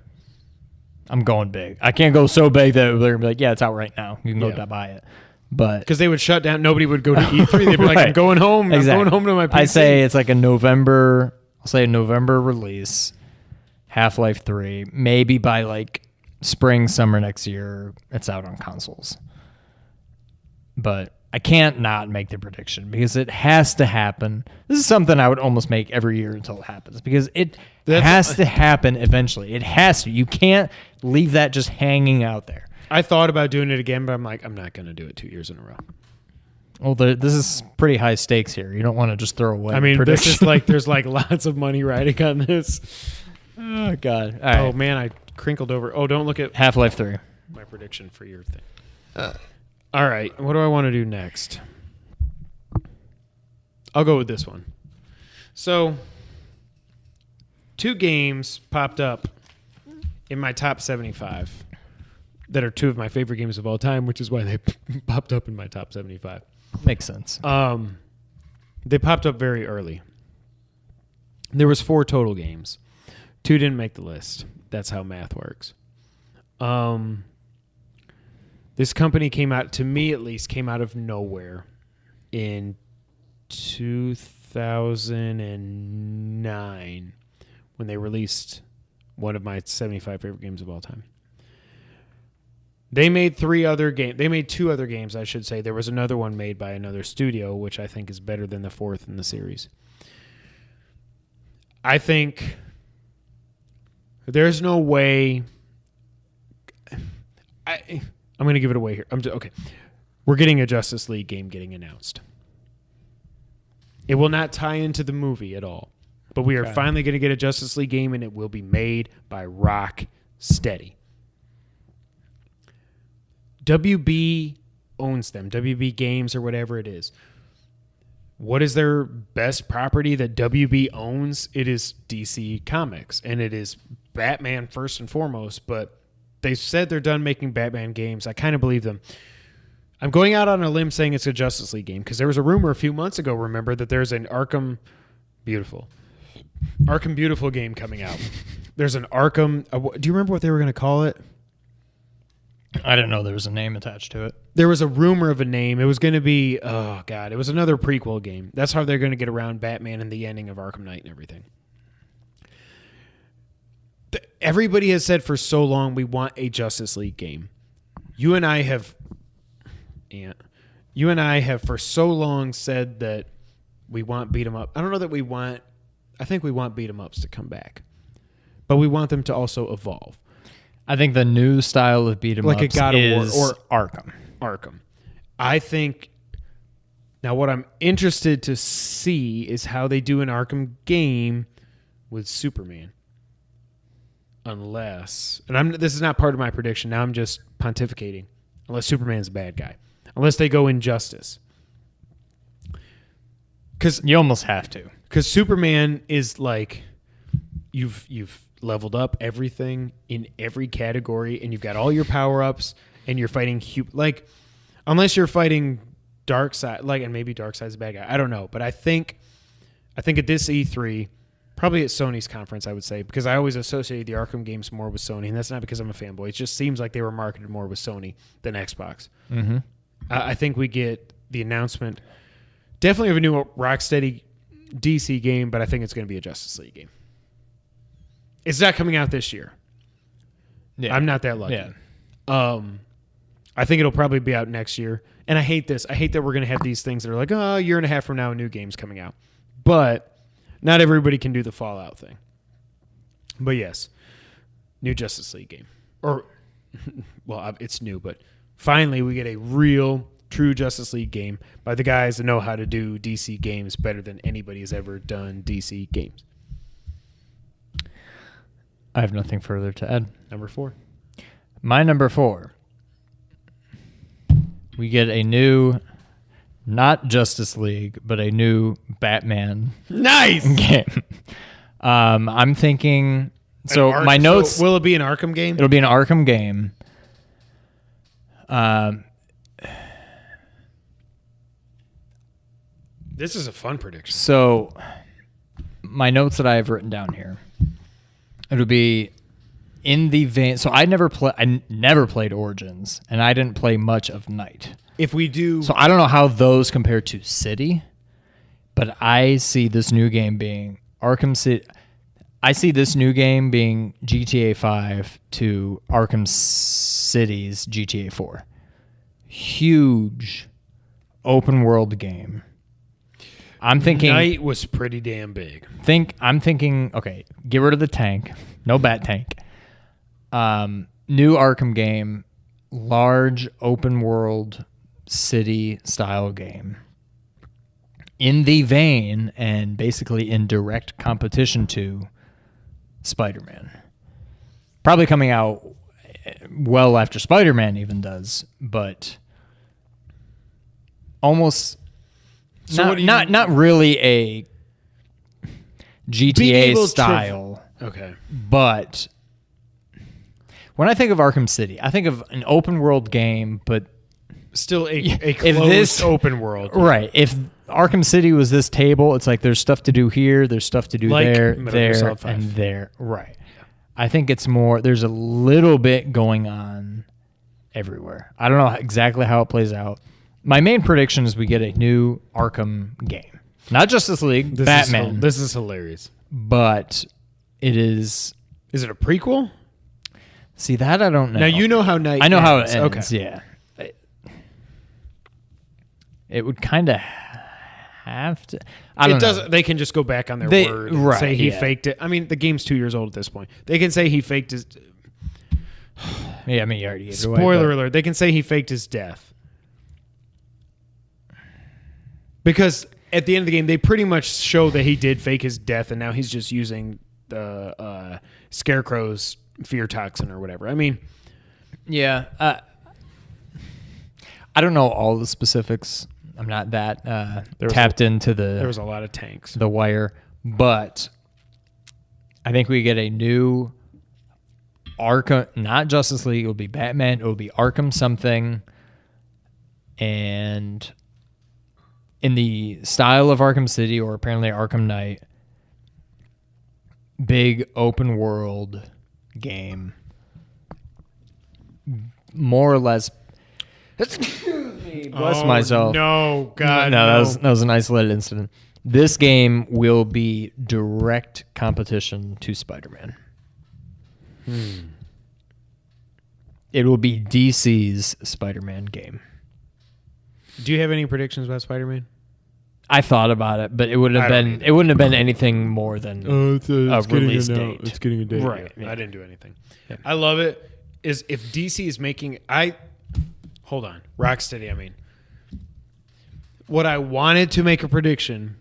I'm going big. I can't go so big that they're going to be like, yeah, it's out right now. You can go Yeah. buy it. But Because they would shut down. Nobody would go to E3. They'd be like, I'm Right. going home. Exactly. I'm going home to my PC. I say it's like a November release, Half-Life 3. Maybe by like spring, summer next year, it's out on consoles. But I can't not make the prediction because it has to happen. This is something I would almost make every year until it happens because it has to happen eventually. It has to. You can't leave that just hanging out there. I thought about doing it again, but I'm like, I'm not going to do it 2 years in a row. Well, this is pretty high stakes here. You don't want to just throw away. I mean, this prediction. is like, there's like lots of money riding on this. Oh God! All right. Oh, man, I crinkled over. Oh, don't look at Half-Life 3. my prediction for your thing. All right, what do I want to do next? I'll go with this one. So, 2 games popped up in my top 75 that are 2 of my favorite games of all time, which is why they popped up in my top 75. Makes sense. They popped up very early. There was 4 total games. 2 didn't make the list. That's how math works. This company came out, to me at least, came out of nowhere in 2009 when they released one of my 75 favorite games of all time. They made 2 other games, I should say. There was another one made by another studio, which I think is better than the 4th in the series. I think there's no way. I'm going to give it away here. Okay. We're getting a Justice League game getting announced. It will not tie into the movie at all. But we are finally going to get a Justice League game, and it will be made by Rocksteady. WB owns them. WB Games or whatever it is. What is their best property that WB owns? It is DC Comics, and it is Batman first and foremost, but they said they're done making Batman games. I kind of believe them. I'm going out on a limb saying it's a Justice League game because there was a rumor a few months ago, remember, that there's an Arkham Beautiful game coming out. There's an Arkham... do you remember what they were going to call it? I didn't know there was a name attached to it. There was a rumor of a name. It was going to be... Oh, God. It was another prequel game. That's how they're going to get around Batman and the ending of Arkham Knight and everything. Everybody has said for so long we want a Justice League game. You and I have for so long said that we want beat 'em up. I don't know that we want. I think we want beat 'em ups to come back, but we want them to also evolve. I think the new style of beat 'em Like a ups God of War is or Arkham. I think. Now, what I'm interested to see is how they do an Arkham game with Superman. Unless, and this is not part of my prediction. Now I'm just pontificating. unless Superman's a bad guy, unless they go Injustice. Because You almost have to. Superman is like you've leveled up everything in every category, and you've got all your power ups, and you're fighting like unless you're fighting Darkseid, like, and maybe Darkseid's a bad guy. I don't know, but I think at this E3, probably at Sony's conference, I would say, because I always associate the Arkham games more with Sony, and that's not because I'm a fanboy. It just seems like they were marketed more with Sony than Xbox. Mm-hmm. I think we get the announcement, definitely of a new Rocksteady DC game, but I think it's going to be a Justice League game. It's not coming out this year. Yeah. I'm not that lucky. Yeah. I think it'll probably be out next year. And I hate this. I hate that we're going to have these things that are like, oh, a year and a half from now, a new game's coming out. But not everybody can do the Fallout thing. But yes, new Justice League game. Or, well, it's new, but finally we get a real, true Justice League game by the guys that know how to do DC games better than anybody has ever done DC games. I have nothing further to add. Number 4. My number 4. We get a new, not Justice League, but a new Batman Nice! game. I'm thinking. So my notes. So will it be an Arkham game? It'll be an Arkham game. This is a fun prediction. So my notes that I have written down here. It'll be in the vein. So I never played Origins, and I didn't play much of Night. If we do, So I don't know how those compare to City, but I see this new game being Arkham City. I see this new game being GTA 5 to Arkham City's GTA 4. Huge open world game. I'm thinking Night was pretty damn big. I'm thinking, okay, get rid of the tank. No bat tank. New Arkham game, large open world city style game. In the vein and basically in direct competition to Spider-Man. Probably coming out well after Spider-Man even does, but almost So what do you- not really a Being GTA able to- style, Okay. but when I think of Arkham City, I think of an open world game, but Still a If closed this- open world. right. If Arkham City was this table, it's like there's stuff to do here, there's stuff to do Like there, Metal Gear there, Solid 5. and there. Right. I think it's more, there's a little bit going on everywhere. I don't know exactly how it plays out. My main prediction is we get a new Arkham game. Not Justice League, Batman, This is hilarious. but it is... Is it a prequel? See, that I don't know. Now you know how Night I know how ends. it ends, Okay. yeah. It would kind of have to... I don't It know. doesn't. They can just go back on their They- word and right, say he yeah. faked it. I mean, the game's 2 years old at this point. They can say he faked his... Yeah, I mean, you already gave it away, Spoiler but- alert. They can say he faked his death. Because at the end of the game, they pretty much show that he did fake his death, and now he's just using the Scarecrow's fear toxin or whatever. I mean... Yeah. I don't know all the specifics. I'm not that tapped into There was the a lot of tanks. wire, but I think we get a new Arkham, not Justice League. It will be Batman. It will be Arkham something, and in the style of Arkham City or apparently Arkham Knight, big open world game, more or less. Bless myself. No, God, No, that was an isolated incident. This game will be direct competition to Spider-Man. It will be DC's Spider-Man game. Do you have any predictions about Spider-Man? I thought about it, but it would have I don't been either. it wouldn't have been anything more than It's a release date. It's getting a date. Right, Yeah. yeah. I didn't do anything. Yeah. I love it. Is if DC is making hold on, Rocksteady. I mean, what I wanted to make a prediction,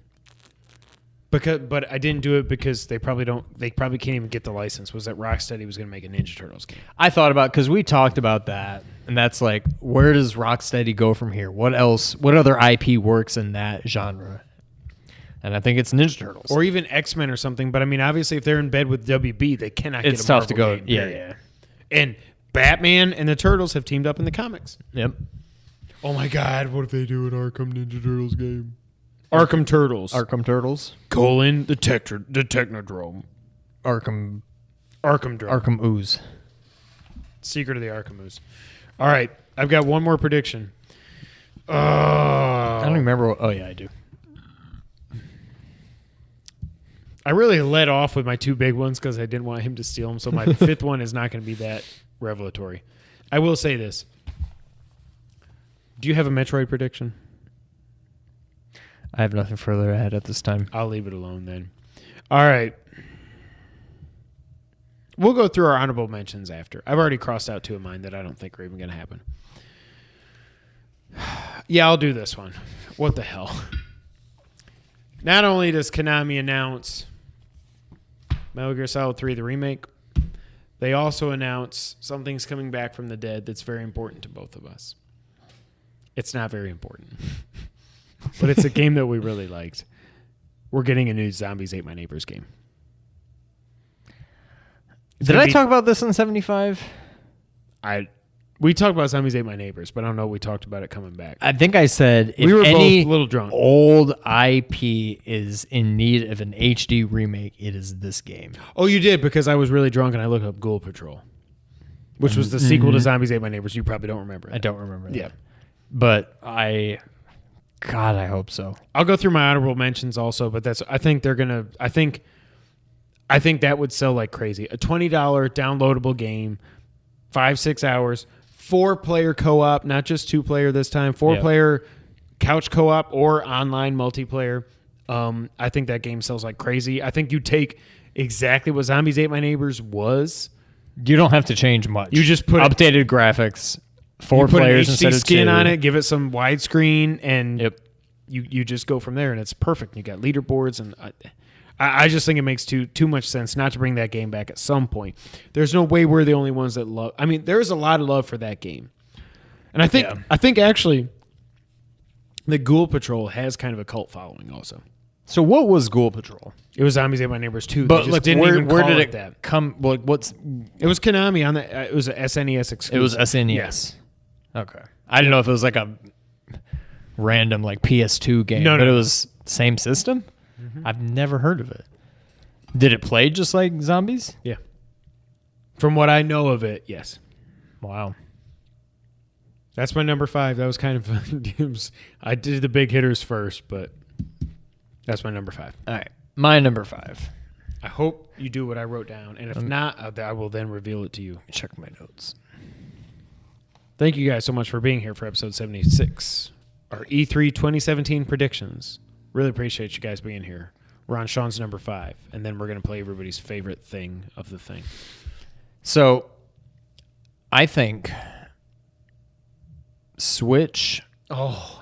but I didn't do it because they probably can't even get the license. Was that Rocksteady was going to make a Ninja Turtles game? I thought about because we talked about that And that's like, where does Rocksteady go from here? What else? What other IP works in that genre? And I think it's Ninja Turtles. Or even X-Men or something. But I mean, obviously, if they're in bed with WB, they cannot get it's a tough Marvel to go. game, Yeah, period. And Batman and the Turtles have teamed up in the comics. Yep. Oh my God! What if they do an Arkham Ninja Turtles game? Arkham Turtles. Arkham Turtles. The Technodrome. Arkham Arkham Drome. Arkham Ooze. Secret of the Arkham Ooze. All right, I've got one more prediction. I don't remember. Oh yeah, I do. I really let off with my two big ones because I didn't want him to steal them. So my fifth one is not going to be that revelatory. I will say this. Do you have a Metroid prediction? I have nothing further ahead at this time. I'll leave it alone then. All right. We'll go through our honorable mentions after. I've already crossed out two of mine that I don't think are even going to happen. Yeah, I'll do this one. What the hell? Not only does Konami announce Metal Gear Solid 3, the remake, they also announce something's coming back from the dead that's very important to both of us. It's not very important. But it's a game that we really liked. We're getting a new Zombies Ate My Neighbors game. Did I talk about this in 75? We talked about Zombies Ate My Neighbors, but I don't know if we talked about it coming back. I think I said if We were any both a little drunk. old IP is in need of an HD remake, it is this game. Oh, you did, because I was really drunk and I looked up Ghoul Patrol, which was the sequel to Zombies Ate My Neighbors. You probably don't remember it. I don't remember that. Yeah. But God, I hope so. I'll go through my honorable mentions also, but I think that would sell like crazy. A $20 downloadable game, 5-6 hours, 4-player co-op, not just 2-player this time, 4-player couch co-op or online multiplayer. I think that game sells like crazy. I think you take exactly what Zombies Ate My Neighbors was. You don't have to change much. You just put updated graphics, 4 put players an instead HD of skin 2. on it, give it some widescreen, and Yep. you just go from there, and it's perfect. You got leaderboards, and I just think it makes too much sense not to bring that game back at some point. There's no way we're the only ones that love. I mean, there's a lot of love for that game, and I think actually, the Ghoul Patrol has kind of a cult following also. So what was Ghoul Patrol? It was Zombies Ate My Neighbors 2. But They just like, didn't even where call did it it that. come? Like, what's It was Konami on the. It was a SNES exclusive. it was SNES. Okay, I didn't know if it was like a random like PS2 game, No. but it was same system. I've never heard of it. Did it play just like Zombies? Yeah. From what I know of it, yes. Wow. That's my number 5. That was kind of. I did the big hitters first, but that's my number 5. All right, my number 5. I hope you do what I wrote down, and if not, I will then reveal it to you. Check my notes. Thank you guys so much for being here for episode 76, our E3 2017 predictions. Really appreciate you guys being here. We're on Sean's number 5, and then we're going to play everybody's favorite thing of the thing. So, I think Switch. Oh,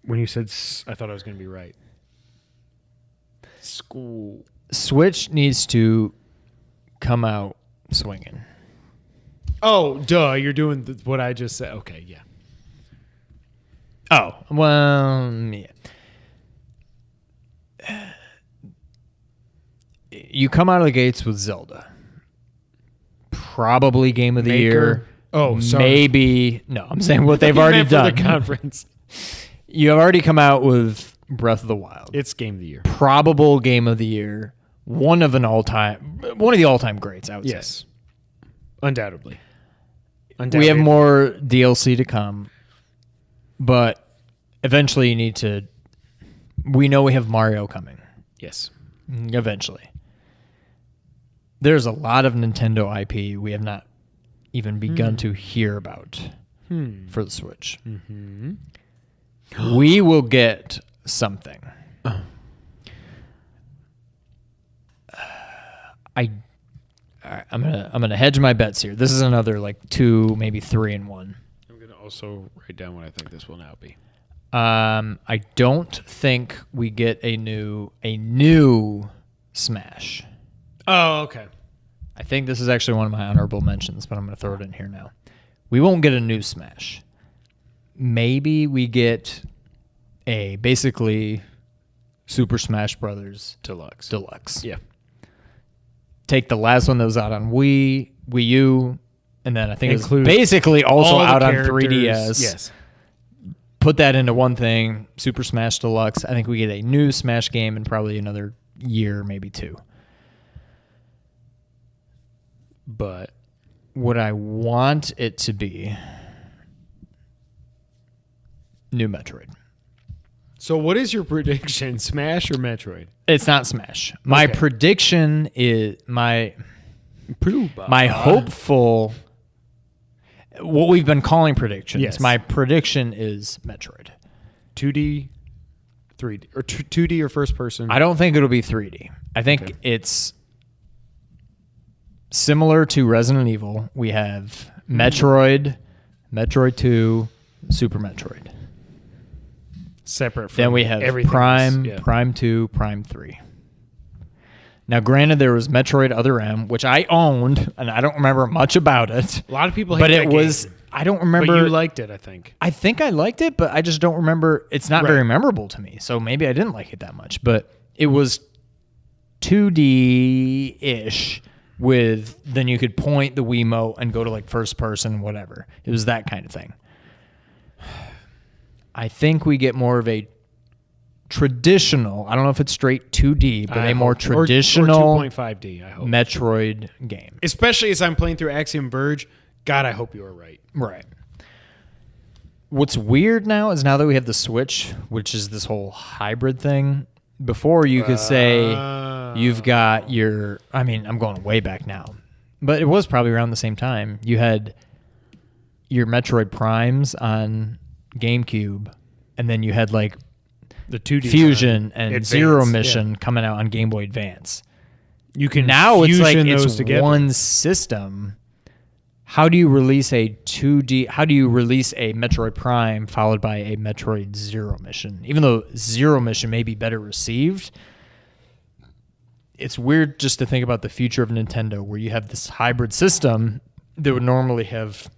when you said I thought I was going to be right. School. Switch needs to come out swinging. Oh, duh! You're doing what I just said. Okay, yeah. Oh, well, yeah. You come out of the gates with Zelda. Probably game of the year. Oh, sorry. Maybe. No, I'm saying what they've already For done. the conference. You have already come out with Breath of the Wild. It's game of the year. Probable game of the year. One of the all-time greats, I would say. Yes. Undoubtedly. We have more DLC to come, but eventually you need to. We know we have Mario coming. Yes. Eventually. There's a lot of Nintendo IP we have not even begun to hear about for the Switch. Mm-hmm. We will get something. I'm gonna hedge my bets here. This is another like 2, maybe 3 in 1. I'm gonna also write down what I think this will now be. I don't think we get a new Smash. Oh, okay. I think this is actually one of my honorable mentions, but I'm going to throw it in here now. We won't get a new Smash. Maybe we get a basically Super Smash Brothers Deluxe. Yeah. Take the last one that was out on Wii U, and then I think it's Include basically also all the out on characters. 3DS. Yes. Put that into one thing, Super Smash Deluxe. I think we get a new Smash game in probably another year, maybe 2. But What I want it to be, new Metroid. so what is your prediction? Smash or Metroid? It's not Smash. My Okay. prediction is my hopeful. What we've been calling predictions. Yes. My prediction is Metroid. 2D, 3D, or 2D or first person. I don't think it'll be 3D. I think it's similar to Resident Evil. We have Metroid, Metroid 2, Super Metroid. Separate from Then we have everything Prime, else. Yeah. Prime 2, Prime 3. Now, granted, there was Metroid Other M, which I owned, and I don't remember much about it. A lot of people hate But that it was, game. I don't But remember. you liked it, I think. I think I liked it, but I just don't remember. It's not Right. very memorable to me, so maybe I didn't like it that much. But it was 2D-ish with, then you could point the Wiimote and go to like first person, whatever. It was that kind of thing. I think we get more of a traditional, I don't know if it's straight 2D, but a more traditional or 2.5D, I hope. Metroid game. Especially as I'm playing through Axiom Verge. God, I hope you are right. Right. What's weird now is now that we have the Switch, which is this whole hybrid thing, before you could say you've got your, I mean, I'm going way back now, but it was probably around the same time. You had your Metroid Primes on GameCube, and then you had like The 2D Fusion on and Advance, Zero yeah. Mission coming out on Game Boy Advance. You can Now it's like fusion those it's together. one system. How do you release a 2D? How do you release a Metroid Prime followed by a Metroid Zero Mission? Even though Zero Mission may be better received, it's weird just to think about the future of Nintendo, where you have this hybrid system that would normally have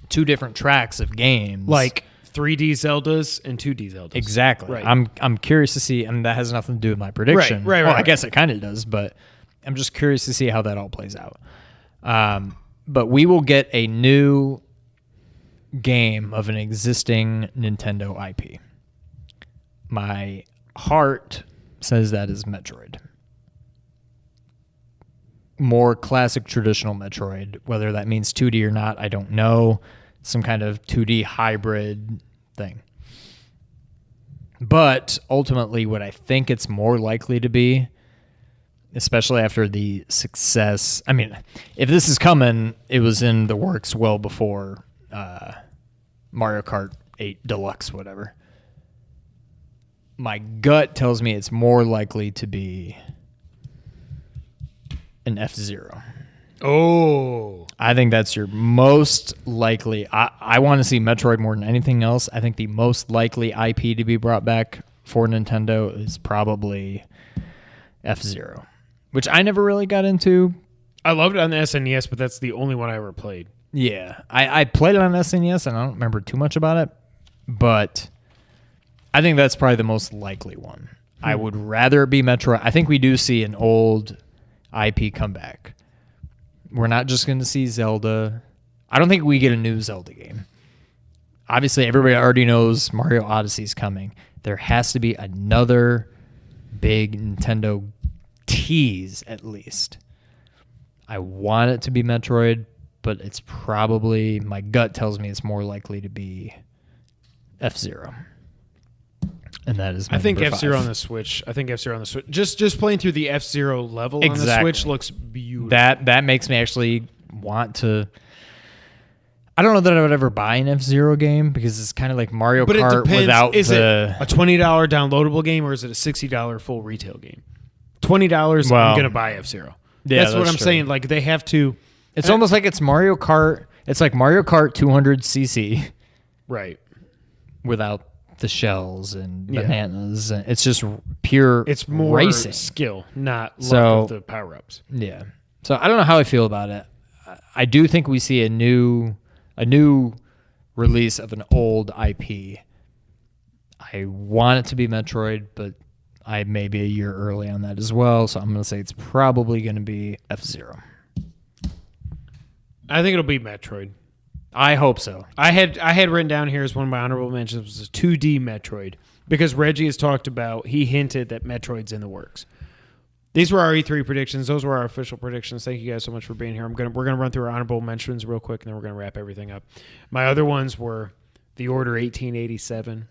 2 different tracks of games, Like 3D Zeldas and 2D Zeldas. exactly. Right. I'm curious to see, and that has nothing to do with my prediction. Right, Well, I right. guess it kind of does, but I'm just curious to see how that all plays out. But we will get a new game of an existing Nintendo IP. My heart says that is Metroid. More classic traditional Metroid. Whether that means 2D or not, I don't know. Some kind of 2D hybrid thing. But ultimately, what I think it's more likely to be, especially after the success, I mean, if this is coming, it was in the works well before Mario Kart 8 Deluxe, whatever. My gut tells me it's more likely to be an F-Zero. Oh. I think that's your most likely. I want to see Metroid more than anything else. I think the most likely IP to be brought back for Nintendo is probably F-Zero, which I never really got into. I loved it on the SNES, but that's the only one I ever played. Yeah, I played it on SNES, and I don't remember too much about it, but I think that's probably the most likely one. I would rather it be Metroid. I think we do see an old IP come back. We're not just going to see Zelda. I don't think we get a new Zelda game. Obviously, everybody already knows Mario Odyssey's coming. There has to be another big Nintendo tease, at least. I want it to be Metroid, but it's probably, my gut tells me it's more likely to be F-Zero. And that is my I think number F-Zero 5. on the Switch. Just playing through the F-Zero level on the Exactly. Switch looks beautiful. That makes me actually want to. I don't know that I would ever buy an F-Zero game because it's kind of like Mario but it Kart depends. without Is the. it a $20 downloadable game or is it a $60 full retail game? $20, Well, I'm going to buy F-Zero. yeah, that's what that's I'm true. saying. Like, they have to... It's almost like it's Mario Kart. It's like Mario Kart 200cc Right. without the shells and Yeah. bananas. And it's just pure. It's more racing. skill, not luck So- of the power-ups. Yeah. So I don't know how I feel about it. I do think we see a new a new release of an old IP. I want it to be Metroid, but I may be a year early on that as well, so I'm going to say it's probably going to be F-Zero. I think it'll be Metroid. I hope so. I had written down here as one of my honorable mentions was a 2D Metroid because Reggie has talked about, he hinted that Metroid's in the works. These were our E3 predictions. Those were our official predictions. Thank you guys so much for being here. We're gonna run through our honorable mentions real quick, and then we're gonna wrap everything up. My other ones were The Order 1887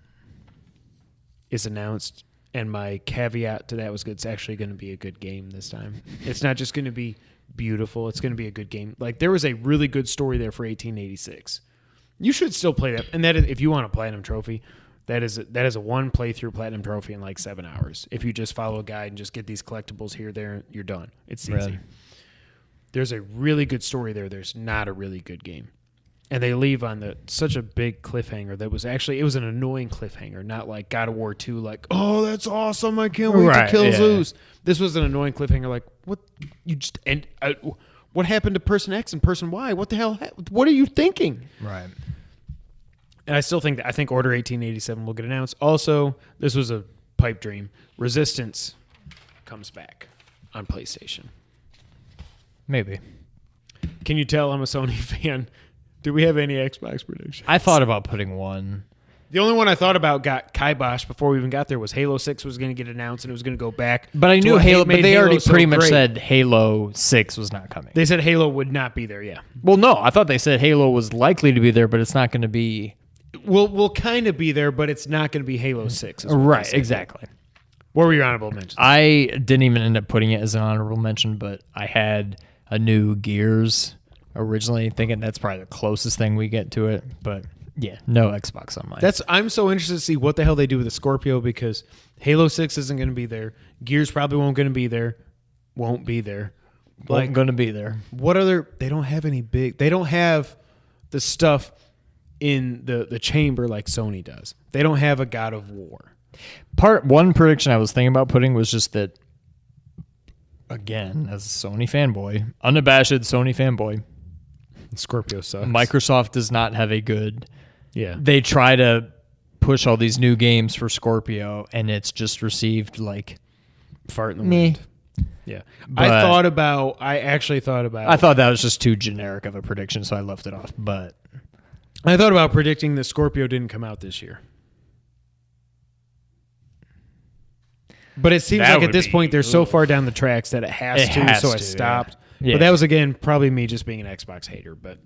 is announced, and my caveat to that was it's actually going to be a good game this time. It's not just going to be beautiful. It's going to be a good game. Like, there was a really good story there for 1886. You should still play that, and that is, if you want a platinum trophy, that is a one playthrough platinum trophy in like 7 hours. If you just follow a guide and just get these collectibles here, there, you're done. It's easy. Really? There's a really good story there. There's not a really good game. And they leave on such a big cliffhanger that was actually, it was an annoying cliffhanger, not like God of War 2, like, oh, that's awesome, I can't wait to kill Zeus. This was an annoying cliffhanger, like, what, what happened to person X and person Y? What the hell, what are you thinking? Right. And I still think I think Order 1887 will get announced. Also, this was a pipe dream. Resistance comes back on PlayStation. Maybe. Can you tell I'm a Sony fan? Do we have any Xbox predictions? I thought about putting one. The only one I thought about got kibosh before we even got there was Halo 6 was going to get announced and it was going to go back. But I knew what Halo, but they Halo already so pretty much great. said Halo 6 was not coming. They said Halo would not be there, yeah. Well, no, I thought they said Halo was likely to be there, but it's not going to be. We'll kind of be there, but it's not going to be Halo 6. is what they Right, said. exactly. What were your honorable mentions? I didn't even end up putting it as an honorable mention, but I had a new Gears originally, thinking that's probably the closest thing we get to it. But yeah, no Xbox on mine. I'm so interested to see what the hell they do with the Scorpio because Halo 6 isn't going to be there. Gears probably won't be there. like going to be there. What other? They don't have any big. They don't have the stuff in the chamber like Sony does. They don't have a God of War. One prediction I was thinking about putting was just that, again, as a Sony fanboy, unabashed Sony fanboy, Scorpio sucks. Microsoft does not have a good. Yeah. They try to push all these new games for Scorpio, and it's just received like Fart in the meh. wind. Yeah. But I actually thought about. I thought that was just too generic of a prediction, so I left it off. But I thought about predicting that Scorpio didn't come out this year. But it seems That like at would this be- point they're so far down the tracks that it has to, so I yeah. stopped. Yeah. But that was, again, probably me just being an Xbox hater. But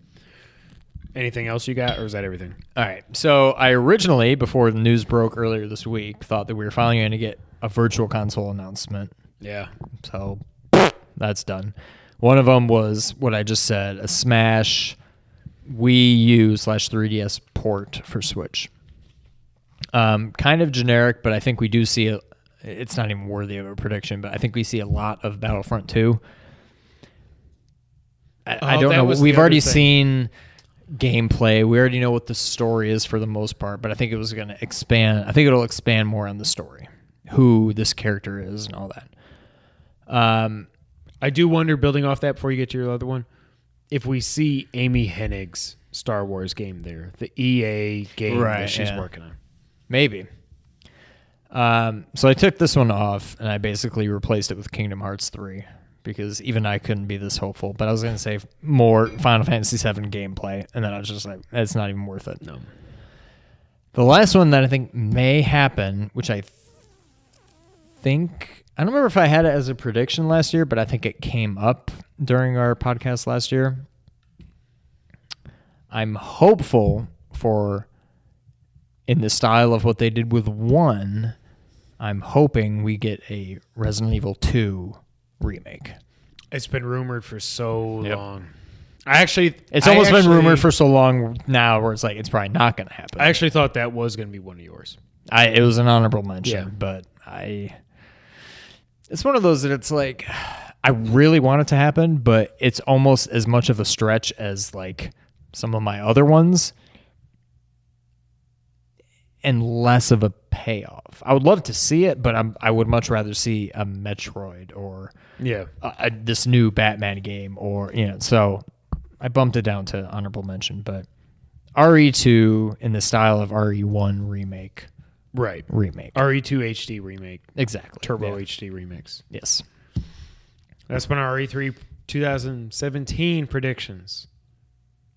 anything else you got, or is that everything? all right, so I originally, before the news broke earlier this week, thought that we were finally going to get a virtual console announcement. Yeah. So that's done. One of them was what I just said, a Smash Wii U/3DS port for Switch. Kind of generic, but I think we do see it's not even worthy of a prediction, but I think we see a lot of Battlefront 2. I don't that know. was the We've other already thing. seen gameplay. We already know what the story is for the most part, but I think it was going to expand. I think it'll expand more on the story, who this character is and all that. I do wonder, building off that before you get to your other one, if we see Amy Hennig's Star Wars game there, the EA game that she's working on. Maybe. So I took this one off, and I basically replaced it with Kingdom Hearts 3, because even I couldn't be this hopeful. But I was going to say more Final Fantasy VII gameplay, and then I was just like, it's not even worth it. No. The last one that I think may happen, which I think... I don't remember if I had it as a prediction last year, but I think it came up during our podcast last year. I'm hopeful for, in the style of what they did with 1, I'm hoping we get a Resident Evil 2 remake. It's been rumored for so Yep. long. It's almost been rumored for so long now where it's like it's probably not going to happen. I actually thought that was going to be one of yours. It was an honorable mention, Yeah. but it's one of those that it's like I really want it to happen, but it's almost as much of a stretch as like some of my other ones and less of a payoff. I would love to see it, but I would much rather see a Metroid or Yeah. this new Batman game, or so I bumped it down to honorable mention. But RE2 in the style of RE1 remake. Right. Remake. RE2 HD remake. Exactly. Turbo Yeah. HD remix. Yes. That's been our RE3 2017 predictions.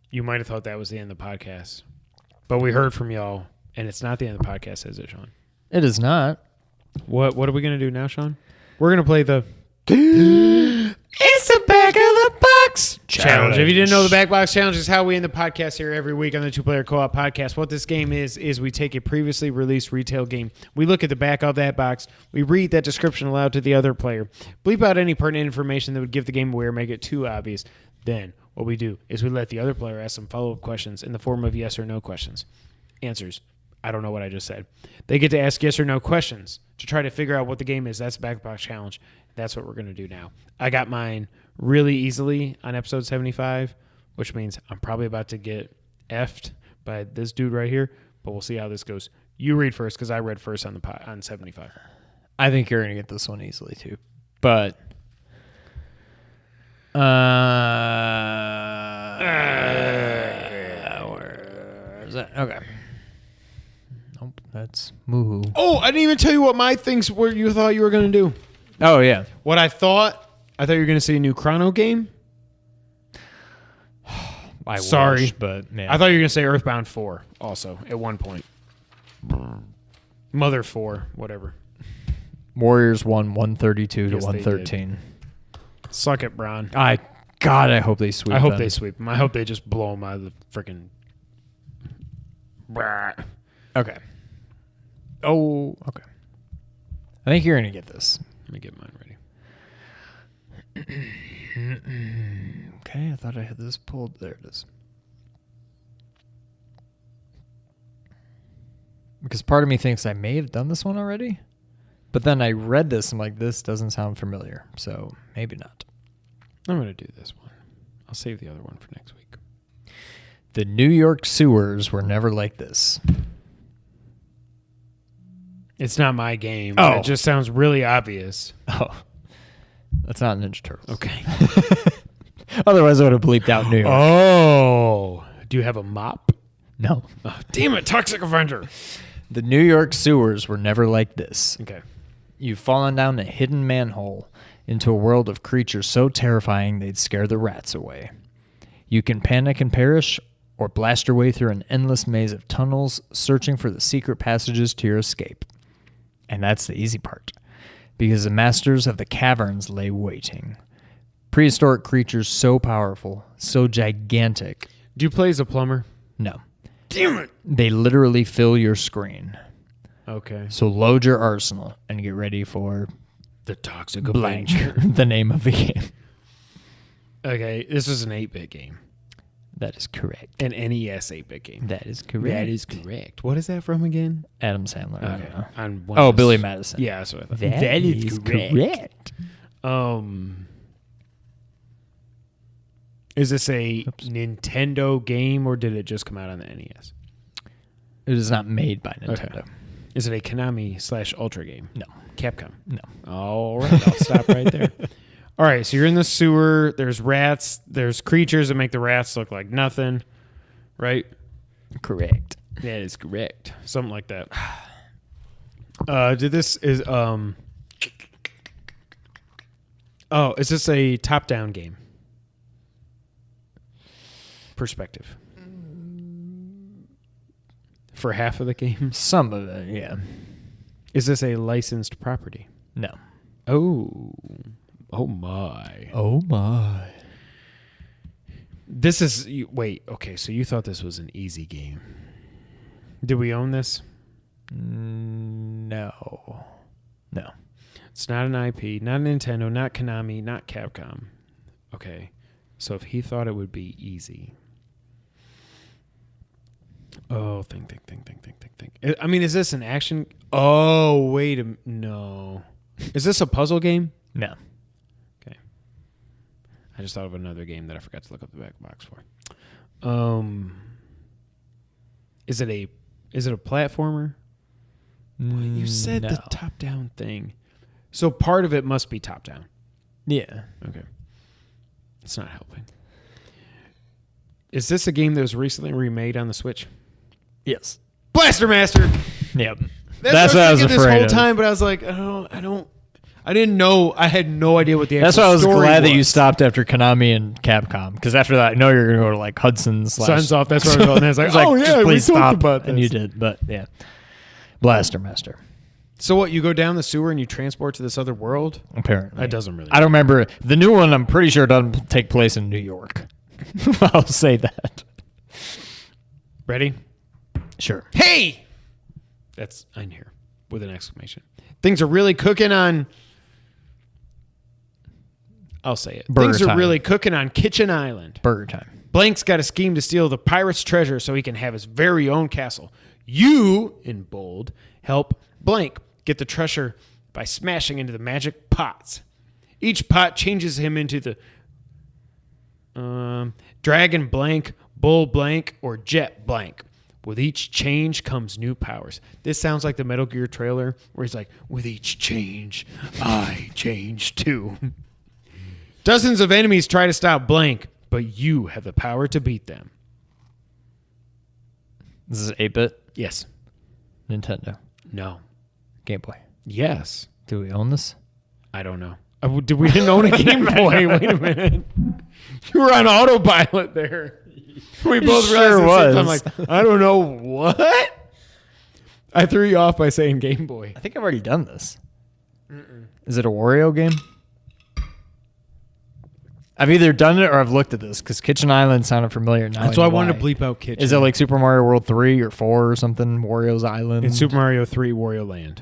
You might have thought that was the end of the podcast, but we heard from y'all, and it's not the end of the podcast, is it, Sean? It is not. What are we going to do now, Sean? We're going to play the It's the Back of the Box Challenge. If you didn't know, the Back Box Challenge is how we end the podcast here every week on the Two Player Co-op Podcast. What this game is we take a previously released retail game. We look at the back of that box. We read that description aloud to the other player. Bleep out any pertinent information that would give the game away or make it too obvious. Then what we do is we let the other player ask some follow-up questions in the form of yes or no questions. Answers. I don't know what I just said. They get to ask yes or no questions to try to figure out what the game is. That's the Back Box Challenge. That's what we're going to do now. I got mine really easily on episode 75, which means I'm probably about to get effed by this dude right here, but we'll see how this goes. You read first because I read first on on 75. I think you're going to get this one easily too. But where is that? Okay. Nope, that's moo. Oh, I didn't even tell you what my things were you thought you were going to do. Oh, yeah. What I thought you were going to see a new Chrono game. Sorry. Wish, but yeah. I thought you were going to say Earthbound 4 also at one point. Mother 4, whatever. Warriors won 132 Yes, to they 113. Suck it, Bron. I hope they sweep I hope them. they sweep them. I hope they just blow them out of the freaking. Okay. Oh, okay. I think you're going to get this. Let me get mine ready. Okay, I thought I had this pulled. There it is. Because part of me thinks I may have done this one already. But then I read this, I'm like, this doesn't sound familiar. So maybe not. I'm going to do this one. I'll save the other one for next week. The New York sewers were never like this. It's not my game. Oh. It just sounds really obvious. Oh. That's not Ninja Turtles. Okay. Otherwise, I would have bleeped out New York. Oh. Do you have a mop? No. Oh, damn it, Toxic Avenger. The New York sewers were never like this. Okay. You've fallen down a hidden manhole into a world of creatures so terrifying they'd scare the rats away. You can panic and perish, or blast your way through an endless maze of tunnels, searching for the secret passages to your escape. And that's the easy part, because the masters of the caverns lay waiting. Prehistoric creatures so powerful, so gigantic. Do you play as a plumber? No. Damn it. They literally fill your screen. Okay. So load your arsenal and get ready for The Toxic blank, Avenger. the name of the game. Okay, this is an 8-bit game. That is correct. An NES 8-bit game. That is correct. That is correct. What is that from again? Adam Sandler. I don't know. On one Oh, of Billy those- Madison. Yeah, that's what I thought. That is correct. Is this a Nintendo game or did it just come out on the NES? It is not made by Nintendo. Okay. Is it a Konami / Ultra game? No. Capcom? No. All right, I'll stop right there. All right, so you're in the sewer. There's rats. There's creatures that make the rats look like nothing, right? Correct. That is correct. Something like that. Is this a top-down game? Perspective. For half of the game? Some of it, yeah. Is this a licensed property? No. Oh. Oh, my. Oh, my. This is... Wait, okay, so you thought this was an easy game. Did we own this? No. No. It's not an IP, not Nintendo, not Konami, not Capcom. Okay, so if he thought it would be easy... Oh, think. I mean, is this an action? Oh, wait a... No. Is this a puzzle game? No. Okay. I just thought of another game that I forgot to look up the back box for. Is it a platformer? Well, you said no. the top-down thing. So part of it must be top-down. Yeah. Okay. It's not helping. Is this a game that was recently remade on the Switch? Yes. Blaster Master. Yep. That's what I was afraid this whole of. time, but I was like, I didn't know. I had no idea what the actual That's why I was story glad that you was. stopped after Konami and Capcom, because after that, I know you're going to go to like Hudson/. Sunsoft. That's what I was going. I was like, It's oh yeah, just we please talked stop. about this. And you did, but yeah. Blaster Master. So what? You go down the sewer and you transport to this other world? Apparently, That doesn't really. I don't remember the new one. I'm pretty sure doesn't take place in New York. I'll say that. Ready? Sure. Hey, that's in here with an exclamation. Things are really cooking on. I'll say it. Burger Things are time. really cooking on Kitchen Island. Burger time. Blank's got a scheme to steal the pirate's treasure so he can have his very own castle. You, in bold, help Blank get the treasure by smashing into the magic pots. Each pot changes him into the Dragon Blank, Bull Blank, or Jet Blank. With each change comes new powers. This sounds like the Metal Gear trailer where he's like, with each change, I change too. Dozens of enemies try to stop Blank, but you have the power to beat them. This is 8-bit. Yes. Nintendo. No. Game Boy. Yes. Do we own this? I don't know. We didn't own a Game Boy. Wait a minute. You were on autopilot there. We both Sure realized was. I'm like, I don't know what. I threw you off by saying Game Boy. I think I've already done this. Is it a Wario game? I've either done it or I've looked at this because Kitchen Island sounded familiar. Now That's why I wanted to bleep out Kitchen. Is it like Super Mario World 3 or 4 or something? Wario's Island? It's Super Mario 3 Wario Land.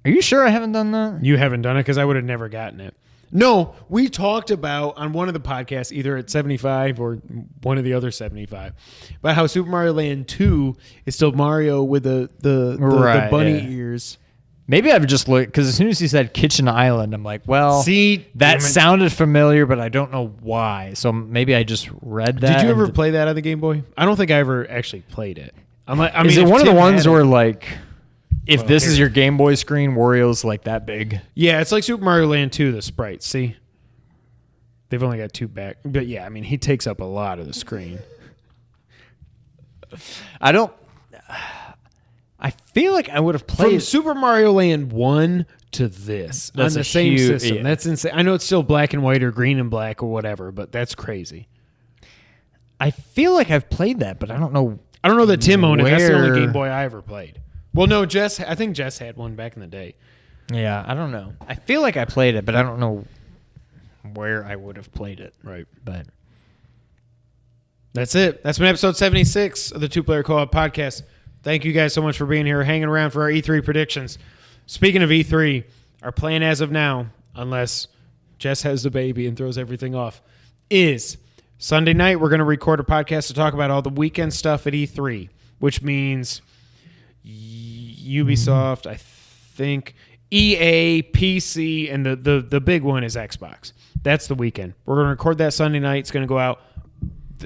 Are you sure I haven't done that? You haven't done it because I would have never gotten it. No, we talked about on one of the podcasts, either at 75 or one of the other 75, about how Super Mario Land 2 is still Mario with the Right, bunny yeah. ears. Maybe I've just looked because as soon as he said Kitchen Island, I'm like, well, See, that damn it. sounded familiar, but I don't know why. So maybe I just read that. Did you ever and- play that on the Game Boy? I don't think I ever actually played it. Is it one of the ones where where? like, if Well, this here. is your Game Boy screen, Wario's like that big? Yeah, it's like Super Mario Land 2, the sprites. See? They've only got two back. But yeah, I mean, he takes up a lot of the screen. I feel like I would have From played. Super Mario Land 1 to this That's on a the same huge- system. yeah. That's insane. I know it's still black and white or green and black or whatever, but that's crazy. I feel like I've played that, but I don't know. I don't know that Tim owned it. That's the only Where- Game Boy I ever played. Well, no, Jess. I think Jess had one back in the day. Yeah, I don't know. I feel like I played it, but I don't know where I would have played it. Right. But That's it. That's been episode 76 of the Two Player Co-op Podcast. Thank you guys so much for being here, hanging around for our E3 predictions. Speaking of E3, our plan as of now, unless Jess has the baby and throws everything off, is Sunday night we're going to record a podcast to talk about all the weekend stuff at E3, which means Ubisoft, I think, EA, PC, and the big one is Xbox. That's the weekend. We're going to record that Sunday night. It's going to go out.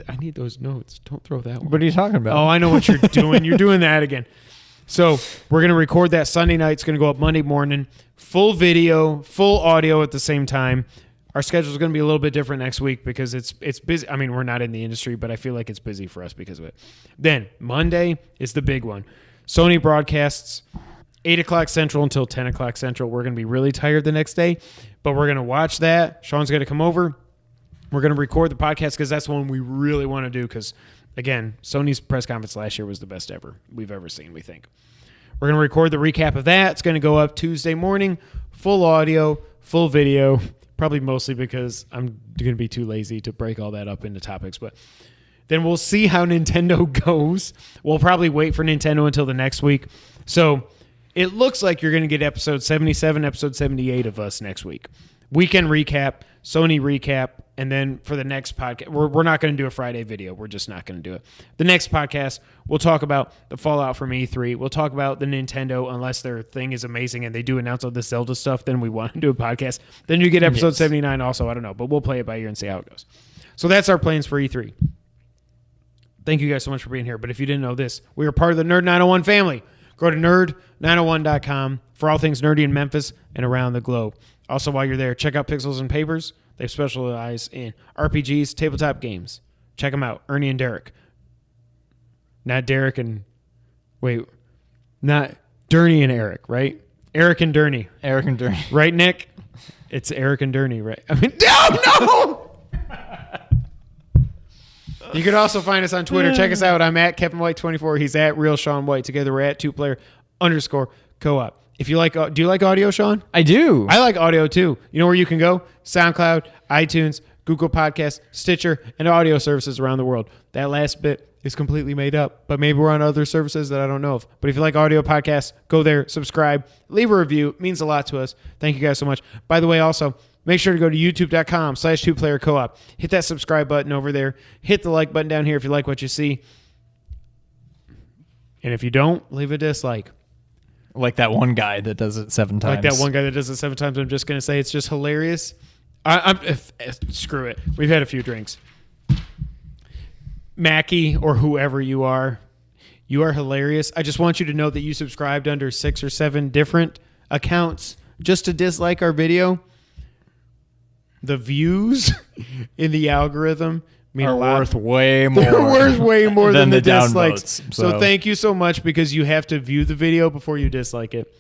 I need those notes. Don't throw that one. what are you talking about? Oh, I know what you're doing. You're doing that again. So we're going to record that Sunday night. It's going to go up Monday morning. Full video, full audio at the same time. Our schedule is going to be a little bit different next week because it's busy. I mean, we're not in the industry, but I feel like it's busy for us because of it. Then Monday is the big one. Sony broadcasts 8 o'clock Central until 10 o'clock Central. We're going to be really tired the next day, but we're going to watch that. Sean's going to come over. We're going to record the podcast because that's one we really want to do because, again, Sony's press conference last year was the best ever we've ever seen, we think. We're going to record the recap of that. It's going to go up Tuesday morning, full audio, full video, probably mostly because I'm going to be too lazy to break all that up into topics. But then we'll see how Nintendo goes. We'll probably wait for Nintendo until the next week. So it looks like you're going to get episode 77, episode 78 of us next week. Weekend recap, Sony recap, and then for the next podcast, we're not going to do a Friday video. We're just not going to do it. The next podcast, we'll talk about the fallout from E3. We'll talk about the Nintendo, unless their thing is amazing and they do announce all the Zelda stuff, then we want to do a podcast. Then you get episode 79 also. I don't know, but we'll play it by ear and see how it goes. So that's our plans for E3. Thank you guys so much for being here. But if you didn't know this, we are part of the Nerd 901 family. Go to nerd901.com for all things nerdy in Memphis and around the globe. Also, while you're there, check out Pixels and Papers. They specialize in RPGs, tabletop games. Check them out. Ernie and Derek. Not Derek and... Wait. Not Durney and Eric, right? Eric and Durney. Eric and Durney. Right, Nick? It's Eric and Durney, right? I mean, no! You can also find us on Twitter. Check us out. I'm at Kevin White 24. He's at Real Sean White. Together we're at 2player_co-op. If you like, do you like audio, Sean? I do. I like audio too. You know where you can go? SoundCloud, iTunes, Google Podcasts, Stitcher, and audio services around the world. That last bit is completely made up, but maybe we're on other services that I don't know of. But if you like audio podcasts, go there, subscribe, leave a review. It means a lot to us. Thank you guys so much. By the way, also, make sure to go to youtube.com/2playercoop. Hit that subscribe button over there. Hit the like button down here if you like what you see. And if you don't, leave a dislike. Like that one guy that does it 7 times. Like that one guy that does it 7 times. I'm just going to say it's just hilarious. Screw it. We've had a few drinks. Mackie or whoever you are hilarious. I just want you to know that you subscribed under 6 or 7 different accounts just to dislike our video. The views in the algorithm mean are a lot. worth way more. They're worth way more than the dislikes. downvotes, So thank you so much because you have to view the video before you dislike it.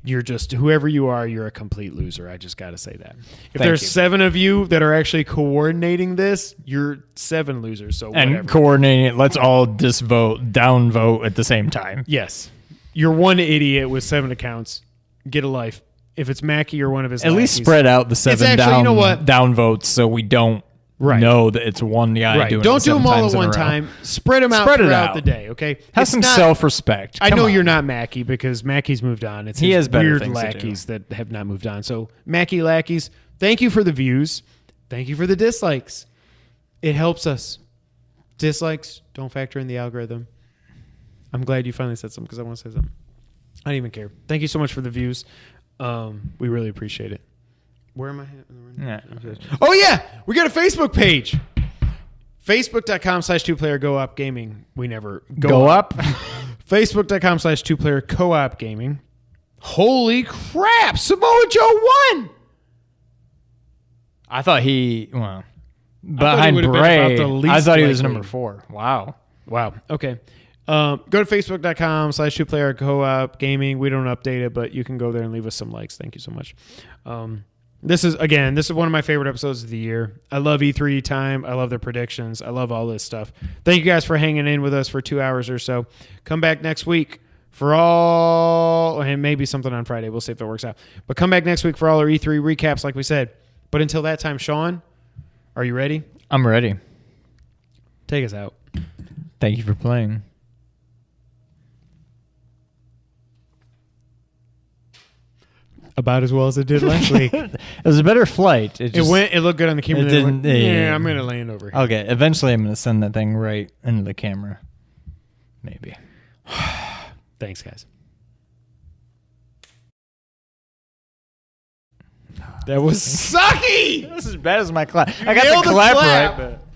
You're just, whoever you are, you're a complete loser. I just got to say that. If Thank there's you. 7 of you that are actually coordinating this, you're 7 losers. So whatever. And coordinating it, let's all downvote at the same time. Yes. You're one idiot with 7 accounts. Get a life. If it's Mackie or one of his At least lackeys. spread out the 7 actually, you know what? downvotes so we don't know that it's one guy Right. doing it Don't do 7 them all times at in a one row. time. Spread them out Spread it throughout out. the day, okay? Have It's some not- self-respect. I Come know on. you're not Mackie because Mackie's moved on. It's He his has better weird things to do. lackeys that have not moved on. So Mackie lackeys, thank you for the views. Thank you for the dislikes. It helps us. Dislikes don't factor in the algorithm. I'm glad you finally said something because I want to say something. I don't even care. Thank you so much for the views. We really appreciate it. Where am I? Yeah. Oh, yeah. We got a Facebook page. Facebook.com/2playercoop gaming. We never Go up. Facebook.com/2playercoop gaming. Holy crap. Samoa Joe won. I thought he, well, he behind would have been Bray, about the least I thought he was likely. number 4. Wow. Wow. Okay. Go to Facebook.com/2playercoop gaming. We don't update it, but you can go there and leave us some likes. Thank you so much. This is one of my favorite episodes of the year. I love E3 time. I love their predictions. I love all this stuff. Thank you guys for hanging in with us for 2 hours or so. Come back next week for all, and maybe something on Friday. We'll see if it works out. But come back next week for all our E3 recaps, like we said. But until that time, Sean, are you ready? I'm ready. Take us out. Thank you for playing. About as well as it did last week. It was a better flight. It It looked good on the camera. It then didn't- yeah. I'm going to land over here. Okay, eventually I'm going to send that thing right into the camera. Maybe. Thanks, guys. That was sucky. This is as bad as my clap. I got nailed the the clap clap. right, but...